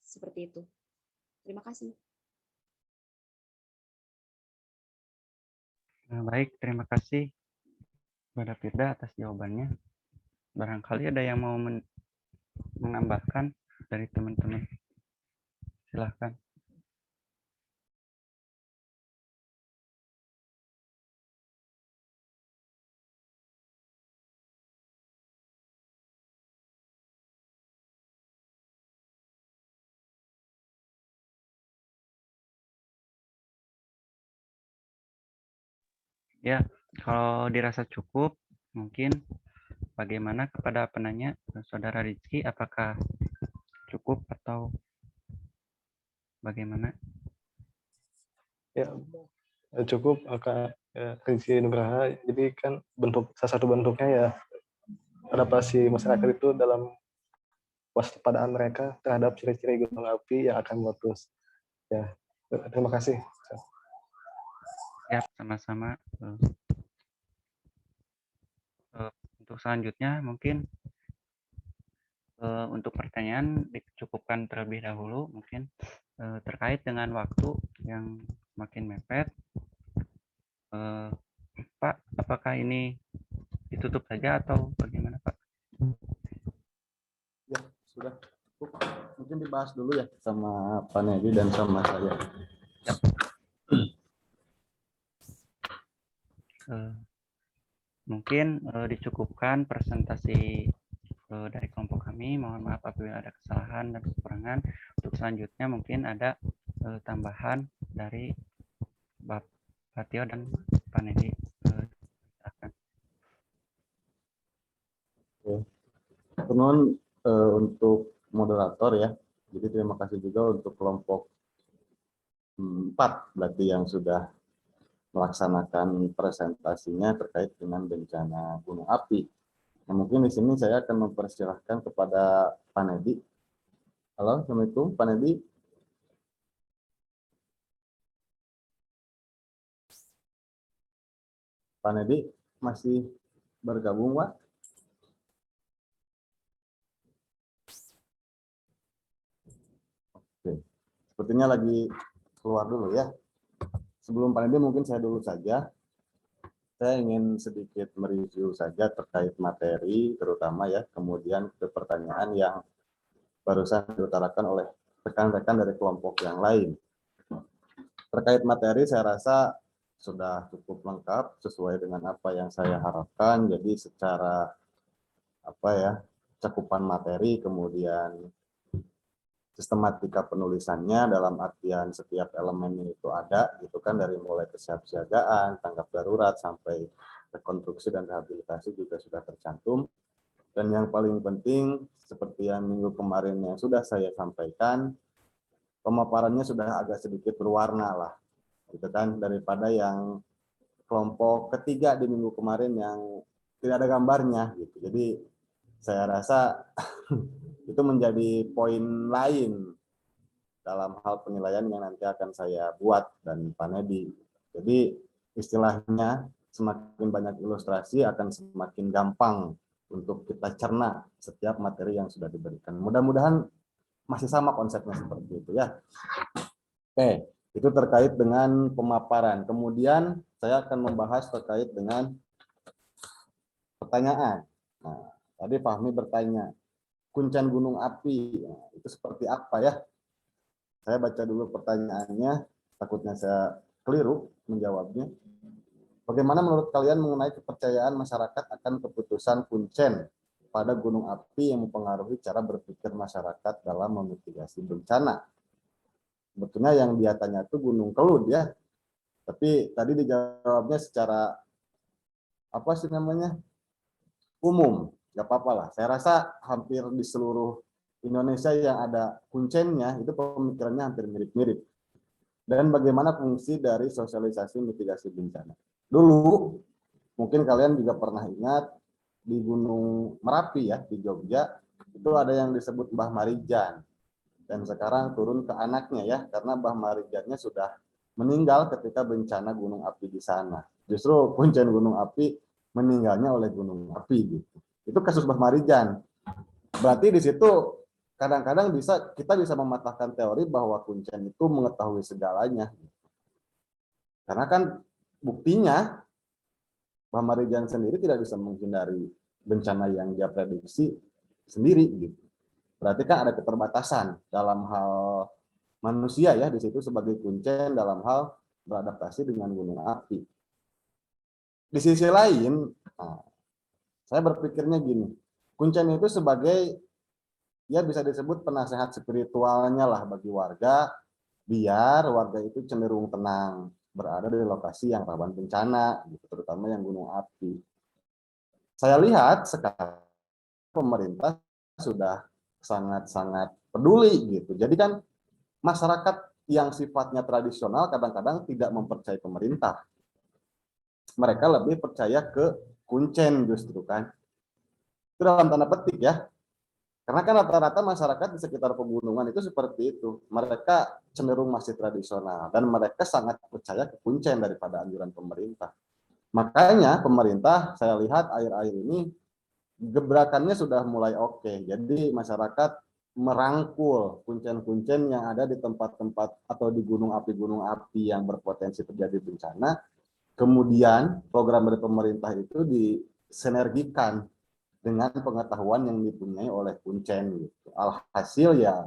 seperti itu. Terima kasih. Baik, terima kasih kepada Firda atas jawabannya. Barangkali ada yang mau menambahkan dari teman-teman. Silahkan. Ya, kalau dirasa cukup, mungkin bagaimana kepada penanya, Saudara Rizky, apakah cukup atau bagaimana? Ya, cukup Rizky Nugraha. Jadi kan salah satu bentuknya ya adaptasi masyarakat itu dalam waspadaan mereka terhadap ciri-ciri gunung api yang akan meletus. Ya, terima kasih. Ya, sama-sama. Untuk selanjutnya mungkin untuk pertanyaan dicukupkan terlebih dahulu, mungkin terkait dengan waktu yang makin mepet. Pak, apakah ini ditutup saja atau bagaimana, Pak? Ya, sudah cukup. Mungkin dibahas dulu ya sama Pak Nedi dan sama saya. Mungkin dicukupkan presentasi dari kelompok kami. Mohon maaf apabila ada kesalahan dan kekurangan. Untuk selanjutnya mungkin ada tambahan dari Bapak Tio dan Pak Nedi. Silakan. Penuhun untuk moderator ya. Jadi terima kasih juga untuk kelompok 4 berarti yang sudah melaksanakan presentasinya terkait dengan bencana gunung api. Nah, mungkin di sini saya akan mempersilahkan kepada Pak Nedi. Halo, Assalamualaikum Pak Nedi. Pak Nedi masih bergabung, Pak? Oke, sepertinya lagi keluar dulu ya. Sebelum Pak Nedi mungkin saya dulu saja. Saya ingin sedikit mereview saja terkait materi terutama ya, kemudian ke pertanyaan yang barusan diutarakan oleh rekan-rekan dari kelompok yang lain. Terkait materi saya rasa sudah cukup lengkap sesuai dengan apa yang saya harapkan. Jadi secara cakupan materi, kemudian sistematika penulisannya dalam artian setiap elemennya itu ada gitu kan, dari mulai kesiapsiagaan, tanggap darurat sampai rekonstruksi dan rehabilitasi juga sudah tercantum. Dan yang paling penting seperti yang minggu kemarin yang sudah saya sampaikan, pemaparannya sudah agak sedikit berwarna lah gitu kan, daripada yang kelompok ketiga di minggu kemarin yang tidak ada gambarnya gitu. Jadi saya rasa itu menjadi poin lain dalam hal penilaian yang nanti akan saya buat dan Pak Nedi. Jadi istilahnya semakin banyak ilustrasi akan semakin gampang untuk kita cerna setiap materi yang sudah diberikan. Mudah-mudahan masih sama konsepnya seperti itu ya. Oke, itu terkait dengan pemaparan. Kemudian saya akan membahas terkait dengan pertanyaan. Nah, tadi Fahmi bertanya, kuncen gunung api itu seperti apa ya? Saya baca dulu pertanyaannya, takutnya saya keliru menjawabnya. Bagaimana menurut kalian mengenai kepercayaan masyarakat akan keputusan kuncen pada gunung api yang mempengaruhi cara berpikir masyarakat dalam memitigasi bencana? Sebetulnya yang dia tanya itu Gunung Kelud ya, tapi tadi dijawabnya secara umum. Gak apa-apa lah. Saya rasa hampir di seluruh Indonesia yang ada kuncennya itu pemikirannya hampir mirip-mirip. Dan bagaimana fungsi dari sosialisasi mitigasi bencana. Dulu mungkin kalian juga pernah ingat di Gunung Merapi ya di Jogja itu ada yang disebut Mbah Marijan. Dan sekarang turun ke anaknya ya, karena Mbah Marijannya sudah meninggal ketika bencana gunung api di sana. Justru kuncen gunung api meninggalnya oleh gunung api gitu. Itu kasus Mbah Marijan. Berarti di situ kadang-kadang kita bisa mematahkan teori bahwa kuncen itu mengetahui segalanya. Karena kan buktinya Mbah Marijan sendiri tidak bisa menghindari bencana yang dia prediksi sendiri gitu. Berarti kan ada keterbatasan dalam hal manusia ya di situ sebagai kuncen dalam hal beradaptasi dengan gunung api. Di sisi lain, saya berpikirnya gini, kuncen itu sebagai ya bisa disebut penasehat spiritualnya lah bagi warga, biar warga itu cenderung tenang berada di lokasi yang rawan bencana, gitu, terutama yang gunung api. Saya lihat sekarang pemerintah sudah sangat peduli gitu. Jadi kan masyarakat yang sifatnya tradisional kadang-kadang tidak mempercayai pemerintah. Mereka lebih percaya ke kuncen justru kan. Itu dalam tanda petik ya. Karena kan rata-rata masyarakat di sekitar pegunungan itu seperti itu. Mereka cenderung masih tradisional dan mereka sangat percaya ke kuncen daripada anjuran pemerintah. Makanya pemerintah saya lihat akhir-akhir ini gebrakannya sudah mulai oke. Jadi masyarakat merangkul kuncen-kuncen yang ada di tempat-tempat atau di gunung api yang berpotensi terjadi bencana. Kemudian program dari pemerintah itu disinergikan dengan pengetahuan yang dipunyai oleh kuncen. Gitu. Alhasil ya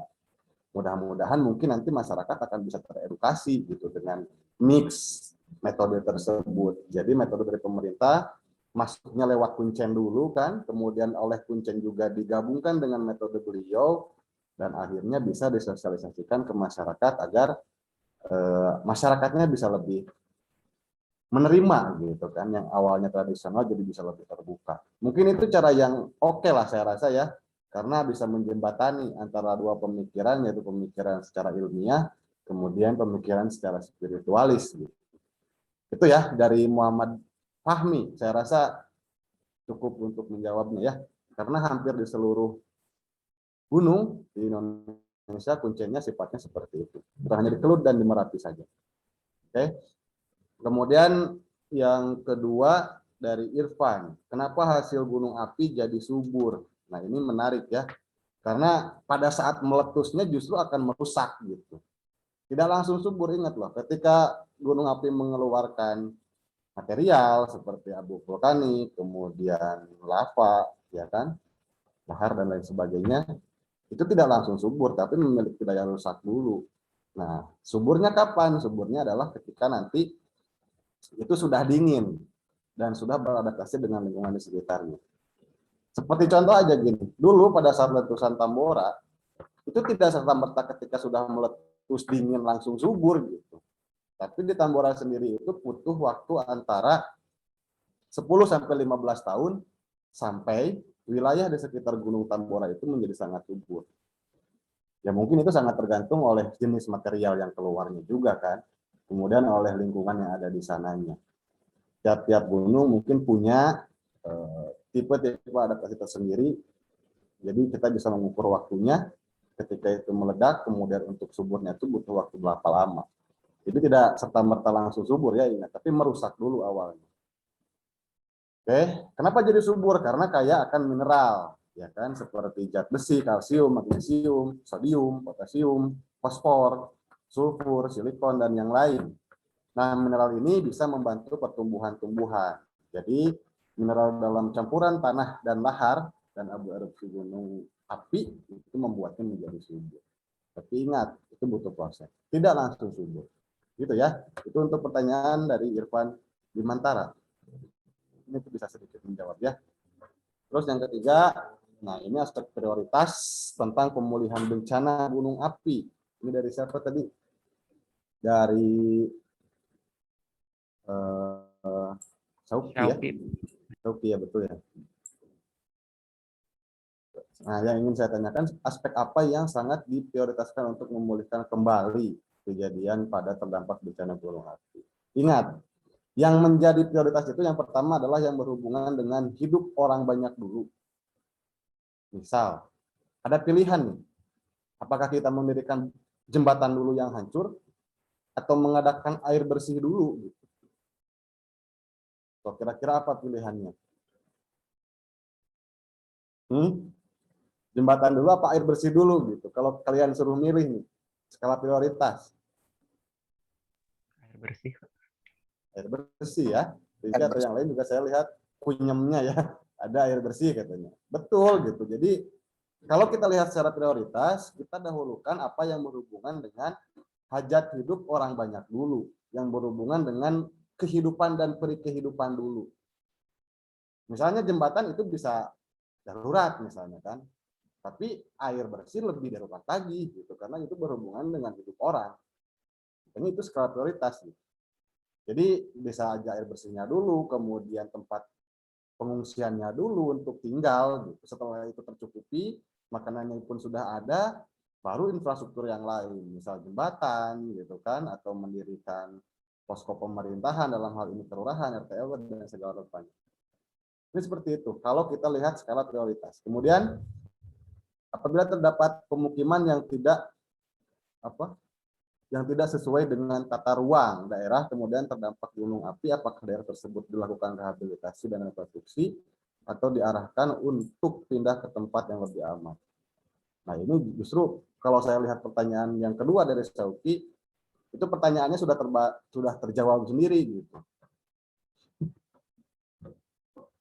mudah-mudahan mungkin nanti masyarakat akan bisa teredukasi gitu dengan mix metode tersebut. Jadi metode dari pemerintah masuknya lewat kuncen dulu kan, kemudian oleh kuncen juga digabungkan dengan metode beliau dan akhirnya bisa disosialisasikan ke masyarakat agar masyarakatnya bisa lebih menerima gitu kan, yang awalnya tradisional jadi bisa lebih terbuka. Mungkin itu cara yang oke lah saya rasa ya, karena bisa menjembatani antara dua pemikiran, yaitu pemikiran secara ilmiah, kemudian pemikiran secara spiritualis. Gitu. Itu ya dari Muhammad Fahmi, saya rasa cukup untuk menjawabnya ya, karena hampir di seluruh gunung di Indonesia kuncennya sifatnya seperti itu, bukan hanya di Kelut dan di Merapi saja. Oke. Kemudian yang kedua dari Irfan, kenapa hasil gunung api jadi subur? Nah ini menarik ya, karena pada saat meletusnya justru akan merusak gitu. Tidak langsung subur, ingat loh, ketika gunung api mengeluarkan material seperti abu vulkanik, kemudian lava, ya kan, lahar dan lain sebagainya, itu tidak langsung subur, tapi memiliki daya rusak dulu. Nah, suburnya kapan? Suburnya adalah ketika nanti itu sudah dingin dan sudah beradaptasi dengan lingkungan di sekitarnya. Seperti contoh aja gini, dulu pada saat letusan Tambora, itu tidak serta-merta ketika sudah meletus dingin langsung subur gitu. Tapi di Tambora sendiri itu butuh waktu antara 10-15 tahun sampai wilayah di sekitar Gunung Tambora itu menjadi sangat subur. Ya mungkin itu sangat tergantung oleh jenis material yang keluarnya juga kan. Kemudian oleh lingkungan yang ada di sananya. Tiap-tiap gunung mungkin punya tipe-tipe adaptasi tersendiri. Jadi kita bisa mengukur waktunya ketika itu meledak, kemudian untuk suburnya itu butuh waktu berapa lama. Jadi tidak serta-merta langsung subur ya, ingat, tapi merusak dulu awalnya. Oke, kenapa jadi subur? Karena kaya akan mineral, ya kan, seperti zat besi, kalsium, magnesium, sodium, potasium, fosfor, sulfur, silikon, dan yang lain. Nah, mineral ini bisa membantu pertumbuhan tumbuhan. Jadi, mineral dalam campuran tanah dan lahar dan abu erupsi gunung api itu membuatnya menjadi subur. Tapi ingat, itu butuh proses. Tidak langsung subur. Gitu ya. Itu untuk pertanyaan dari Irfan Bimantara. Ini bisa sedikit menjawab ya. Terus yang ketiga, nah ini aspek prioritas tentang pemulihan bencana gunung api. Ini dari siapa tadi? Dari Sauki ya. Sauki ya, betul ya. Nah, yang ingin saya tanyakan, aspek apa yang sangat diprioritaskan untuk memulihkan kembali kejadian pada terdampak bencana gunung api? Ingat, yang menjadi prioritas itu yang pertama adalah yang berhubungan dengan hidup orang banyak dulu. Misal, ada pilihan nih, apakah kita mendirikan jembatan dulu yang hancur, atau mengadakan air bersih dulu? Gitu. So, kira-kira apa pilihannya? Jembatan dulu apa air bersih dulu gitu? Kalau kalian suruh milih nih, skala prioritas. Air bersih. Air bersih ya. Jadi atau yang lain juga saya lihat kunyemnya ya, ada air bersih katanya. Betul gitu. Jadi kalau kita lihat secara prioritas, kita dahulukan apa yang berhubungan dengan hajat hidup orang banyak dulu, yang berhubungan dengan kehidupan dan peri kehidupan dulu. Misalnya jembatan itu bisa darurat misalnya kan, tapi air bersih lebih darurat lagi gitu, karena itu berhubungan dengan hidup orang. Ini itu skala prioritas gitu. Jadi bisa aja air bersihnya dulu, kemudian tempat pengungsiannya dulu untuk tinggal gitu. Setelah itu tercukupi, makanannya pun sudah ada, baru infrastruktur yang lain, misal jembatan gitu kan, atau mendirikan posko pemerintahan dalam hal ini kelurahan, RT RW dan segala macam. Ini seperti itu. Kalau kita lihat skala prioritas. Kemudian apabila terdapat pemukiman yang tidak sesuai dengan tata ruang daerah, kemudian terdampak gunung api, apakah daerah tersebut dilakukan rehabilitasi dan rekonstruksi atau diarahkan untuk pindah ke tempat yang lebih aman. Nah, ini justru kalau saya lihat pertanyaan yang kedua dari Sauki, itu pertanyaannya sudah terjawab sendiri gitu.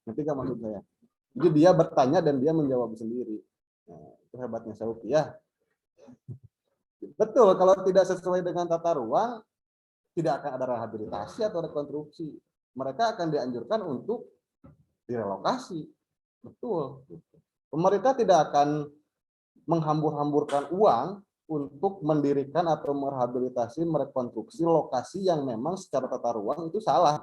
Nanti nggak maksud saya. Jadi dia bertanya dan dia menjawab sendiri. Nah, itu hebatnya Sauki ya. Betul, kalau tidak sesuai dengan tata ruang, tidak akan ada rehabilitasi atau rekonstruksi. Mereka akan dianjurkan untuk direlokasi. Betul. Pemerintah tidak akan menghambur-hamburkan uang untuk mendirikan atau merehabilitasi, merekonstruksi lokasi yang memang secara tata ruang itu salah.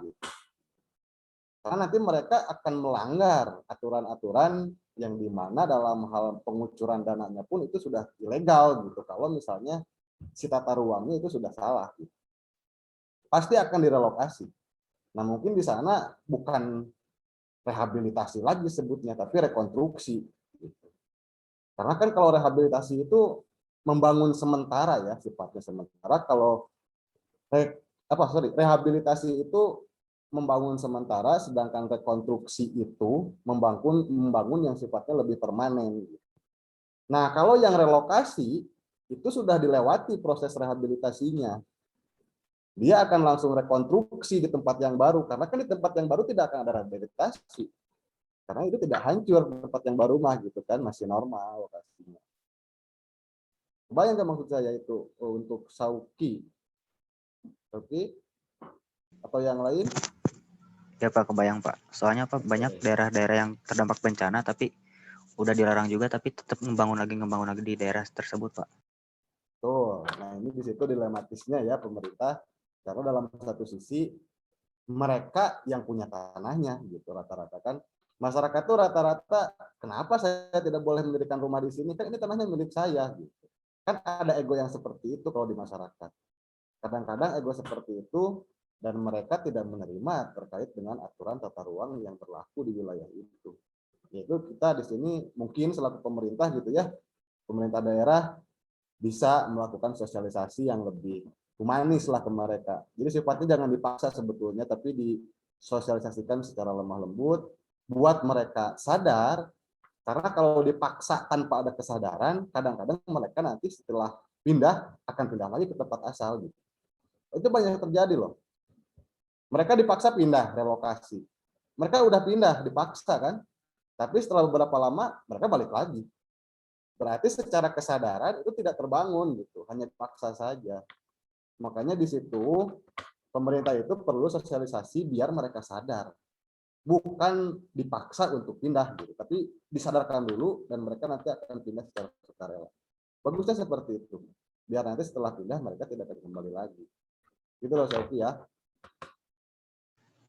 Karena nanti mereka akan melanggar aturan-aturan yang dimana dalam hal pengucuran dananya pun itu sudah ilegal gitu. Kalau misalnya si tata ruangnya itu sudah salah, gitu. Pasti akan direlokasi. Nah mungkin di sana bukan rehabilitasi lagi sebutnya, tapi rekonstruksi. Gitu. Karena kan kalau rehabilitasi itu membangun sementara ya, sifatnya sementara. Kalau rehabilitasi itu membangun sementara, sedangkan rekonstruksi itu membangun yang sifatnya lebih permanen. Nah, kalau yang relokasi itu sudah dilewati proses rehabilitasinya. Dia akan langsung rekonstruksi di tempat yang baru, karena kan di tempat yang baru tidak akan ada rehabilitasi. Karena itu tidak hancur tempat yang baru mah gitu kan, masih normal lokasinya. Bayang nggak maksud saya itu untuk Sauki? Oke? Atau yang lain? Ya Pak, kebayang Pak. Soalnya Pak banyak daerah-daerah yang terdampak bencana tapi udah dilarang juga tapi tetap ngebangun lagi di daerah tersebut Pak. Tuh, nah ini di situ dilematisnya ya pemerintah, karena dalam satu sisi mereka yang punya tanahnya gitu rata-rata kan. Masyarakat tuh rata-rata, kenapa saya tidak boleh mendirikan rumah di sini? Kan ini tanahnya milik saya gitu. Kan ada ego yang seperti itu kalau di masyarakat. Kadang-kadang ego seperti itu dan mereka tidak menerima terkait dengan aturan tata ruang yang berlaku di wilayah itu. Yaitu kita di sini mungkin selaku pemerintah gitu ya, pemerintah daerah bisa melakukan sosialisasi yang lebih humanis lah ke mereka. Jadi sifatnya jangan dipaksa sebetulnya, tapi disosialisasikan secara lemah lembut, buat mereka sadar, karena kalau dipaksa tanpa ada kesadaran, kadang-kadang mereka nanti setelah pindah, akan pindah lagi ke tempat asal. Gitu. Itu banyak terjadi loh. Mereka dipaksa pindah, relokasi. Mereka udah pindah, dipaksa kan, tapi setelah beberapa lama, mereka balik lagi. Berarti secara kesadaran itu tidak terbangun gitu, hanya dipaksa saja. Makanya di situ pemerintah itu perlu sosialisasi biar mereka sadar. Bukan dipaksa untuk pindah gitu, tapi disadarkan dulu dan mereka nanti akan pindah secara sukarela. Bagusnya seperti itu. Biar nanti setelah pindah mereka tidak akan kembali lagi. Gitu loh Sofi ya.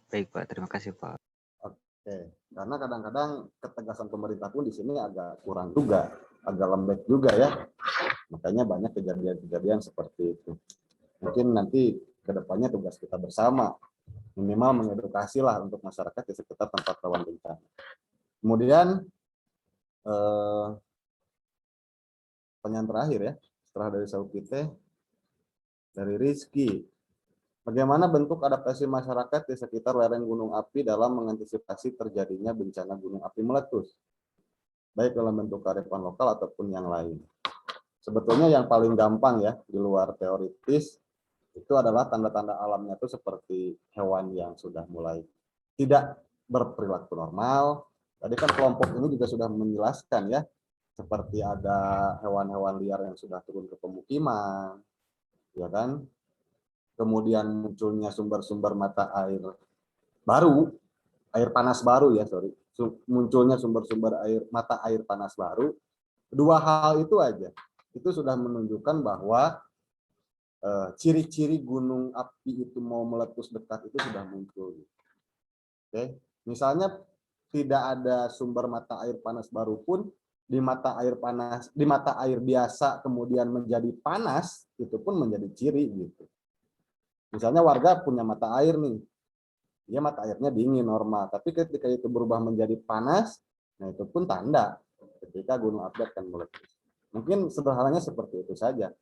Baik Pak, terima kasih Pak. Oke, karena kadang-kadang ketegasan pemerintah pun di sini agak kurang juga, agak lembek juga ya. Makanya banyak kejadian-kejadian seperti itu. Mungkin nanti kedepannya tugas kita bersama, minimal mengedukasi lah untuk masyarakat di sekitar tempat rawan bencana. Kemudian pertanyaan terakhir ya, setelah dari Saukite, dari Rizky. Bagaimana bentuk adaptasi masyarakat di sekitar lereng gunung api dalam mengantisipasi terjadinya bencana gunung api meletus? Baik dalam bentuk kearifan lokal ataupun yang lain. Sebetulnya yang paling gampang ya, di luar teoritis, itu adalah tanda-tanda alamnya itu seperti hewan yang sudah mulai tidak berperilaku normal. Tadi kan kelompok ini juga sudah menjelaskan ya, seperti ada hewan-hewan liar yang sudah turun ke pemukiman, ya kan? Kemudian munculnya sumber-sumber mata air baru, air panas baru ya, munculnya sumber-sumber mata air panas baru. Dua hal itu aja, itu sudah menunjukkan bahwa ciri-ciri gunung api itu mau meletus dekat itu sudah muncul. Oke, misalnya tidak ada sumber mata air panas baru pun, di mata air panas, di mata air biasa kemudian menjadi panas, itu pun menjadi ciri gitu. Misalnya warga punya mata air nih, dia mata airnya dingin normal, tapi ketika itu berubah menjadi panas, nah itu pun tanda ketika gunung api akan meletus. Mungkin sederhananya seperti itu saja.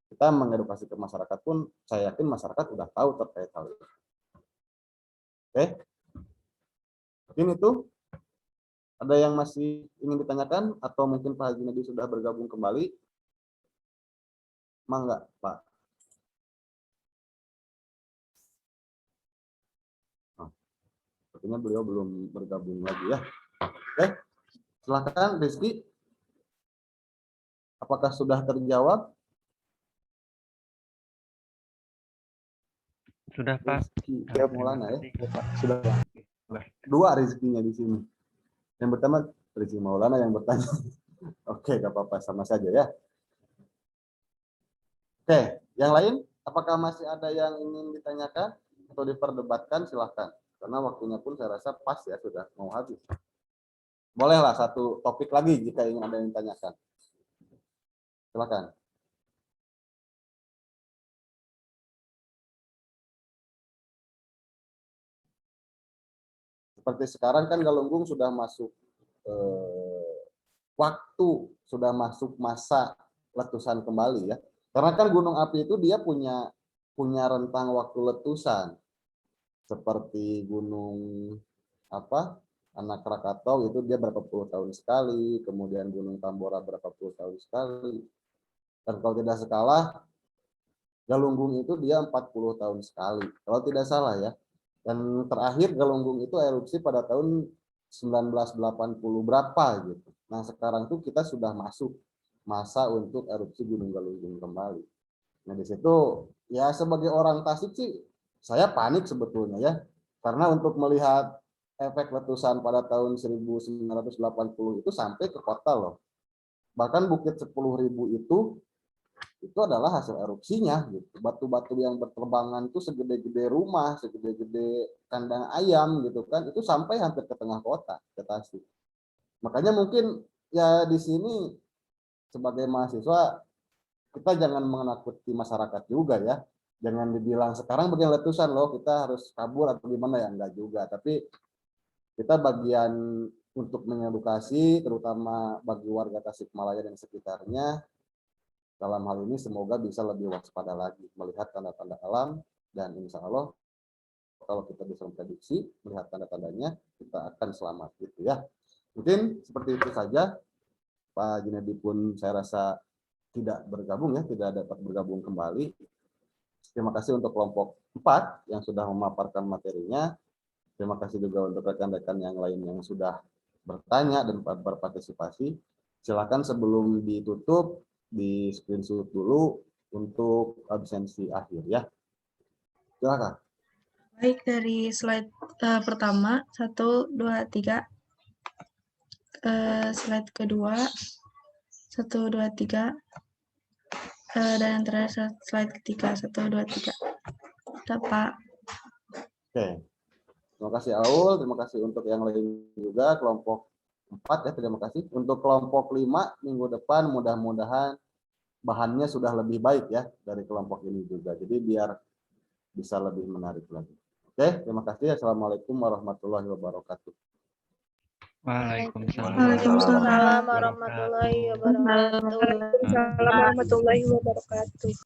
Kita mengedukasi ke masyarakat pun, saya yakin masyarakat sudah tahu terkait hal itu. Oke, mungkin itu. Ada yang masih ingin ditanyakan atau mungkin Pak Haji Nadi sudah bergabung kembali? Mangga, Pak. Oh, sepertinya beliau belum bergabung lagi ya. Oke, silakan Rizky. Apakah sudah terjawab? Sudah, Pak. Rizky Maulana ya. Sudah. Dua Rizky-nya di sini. Yang pertama Rizky Maulana yang bertanya. Oke, gak apa-apa, sama saja ya. Oke, yang lain, apakah masih ada yang ingin ditanyakan atau diperdebatkan? Silahkan. Karena waktunya pun saya rasa pas ya, sudah mau habis. Bolehlah satu topik lagi jika ingin ada yang ditanyakan. Silahkan. Seperti sekarang kan Galunggung sudah masuk waktu, sudah masuk masa letusan kembali ya. Karena kan gunung api itu dia punya rentang waktu letusan. Seperti gunung Anak Krakatau itu dia berapa puluh tahun sekali, kemudian gunung Tambora berapa puluh tahun sekali. Dan kalau tidak salah Galunggung itu dia 40 tahun sekali. Kalau tidak salah ya. Dan terakhir Galunggung itu erupsi pada tahun 1980 berapa gitu. Nah sekarang tuh kita sudah masuk masa untuk erupsi Gunung Galunggung kembali. Nah di situ ya sebagai orang Tasik sih saya panik sebetulnya ya. Karena untuk melihat efek letusan pada tahun 1980 itu sampai ke kota loh. Bahkan Bukit 10.000 itu adalah hasil erupsinya gitu. Batu-batu yang berterbangan itu segede-gede rumah, segede-gede kandang ayam gitu kan, itu sampai hampir ke tengah kota, ke Tasik. Makanya mungkin ya di sini sebagai mahasiswa kita jangan menakuti masyarakat juga ya. Jangan dibilang sekarang bagian letusan loh, kita harus kabur atau gimana ya, enggak juga. Tapi kita bagian untuk mengedukasi terutama bagi warga Tasikmalaya dan sekitarnya. Dalam hal ini semoga bisa lebih waspada lagi melihat tanda-tanda alam dan insya Allah kalau kita bisa memprediksi melihat tanda-tandanya kita akan selamat gitu ya. Mungkin seperti itu saja. Pak Junedi pun saya rasa tidak bergabung ya, tidak dapat bergabung kembali. Terima kasih untuk kelompok 4 yang sudah memaparkan materinya. Terima kasih juga untuk rekan-rekan yang lain yang sudah bertanya dan berpartisipasi. Silakan sebelum ditutup di screenshot dulu untuk absensi akhir ya. Silakan. Baik, dari slide pertama 1, 2, 3. Slide kedua 1, 2, 3. Dan yang terakhir slide ketiga 1, 2, 3. Pak. Oke. Terima kasih Aul, terima kasih untuk yang lain juga kelompok 4 ya, terima kasih. Untuk kelompok 5 minggu depan mudah-mudahan bahannya sudah lebih baik ya dari kelompok ini juga. Jadi biar bisa lebih menarik lagi. Oke, terima kasih. Assalamualaikum warahmatullahi wabarakatuh. Waalaikumsalam warahmatullahi wabarakatuh. Waalaikumsalam warahmatullahi wabarakatuh.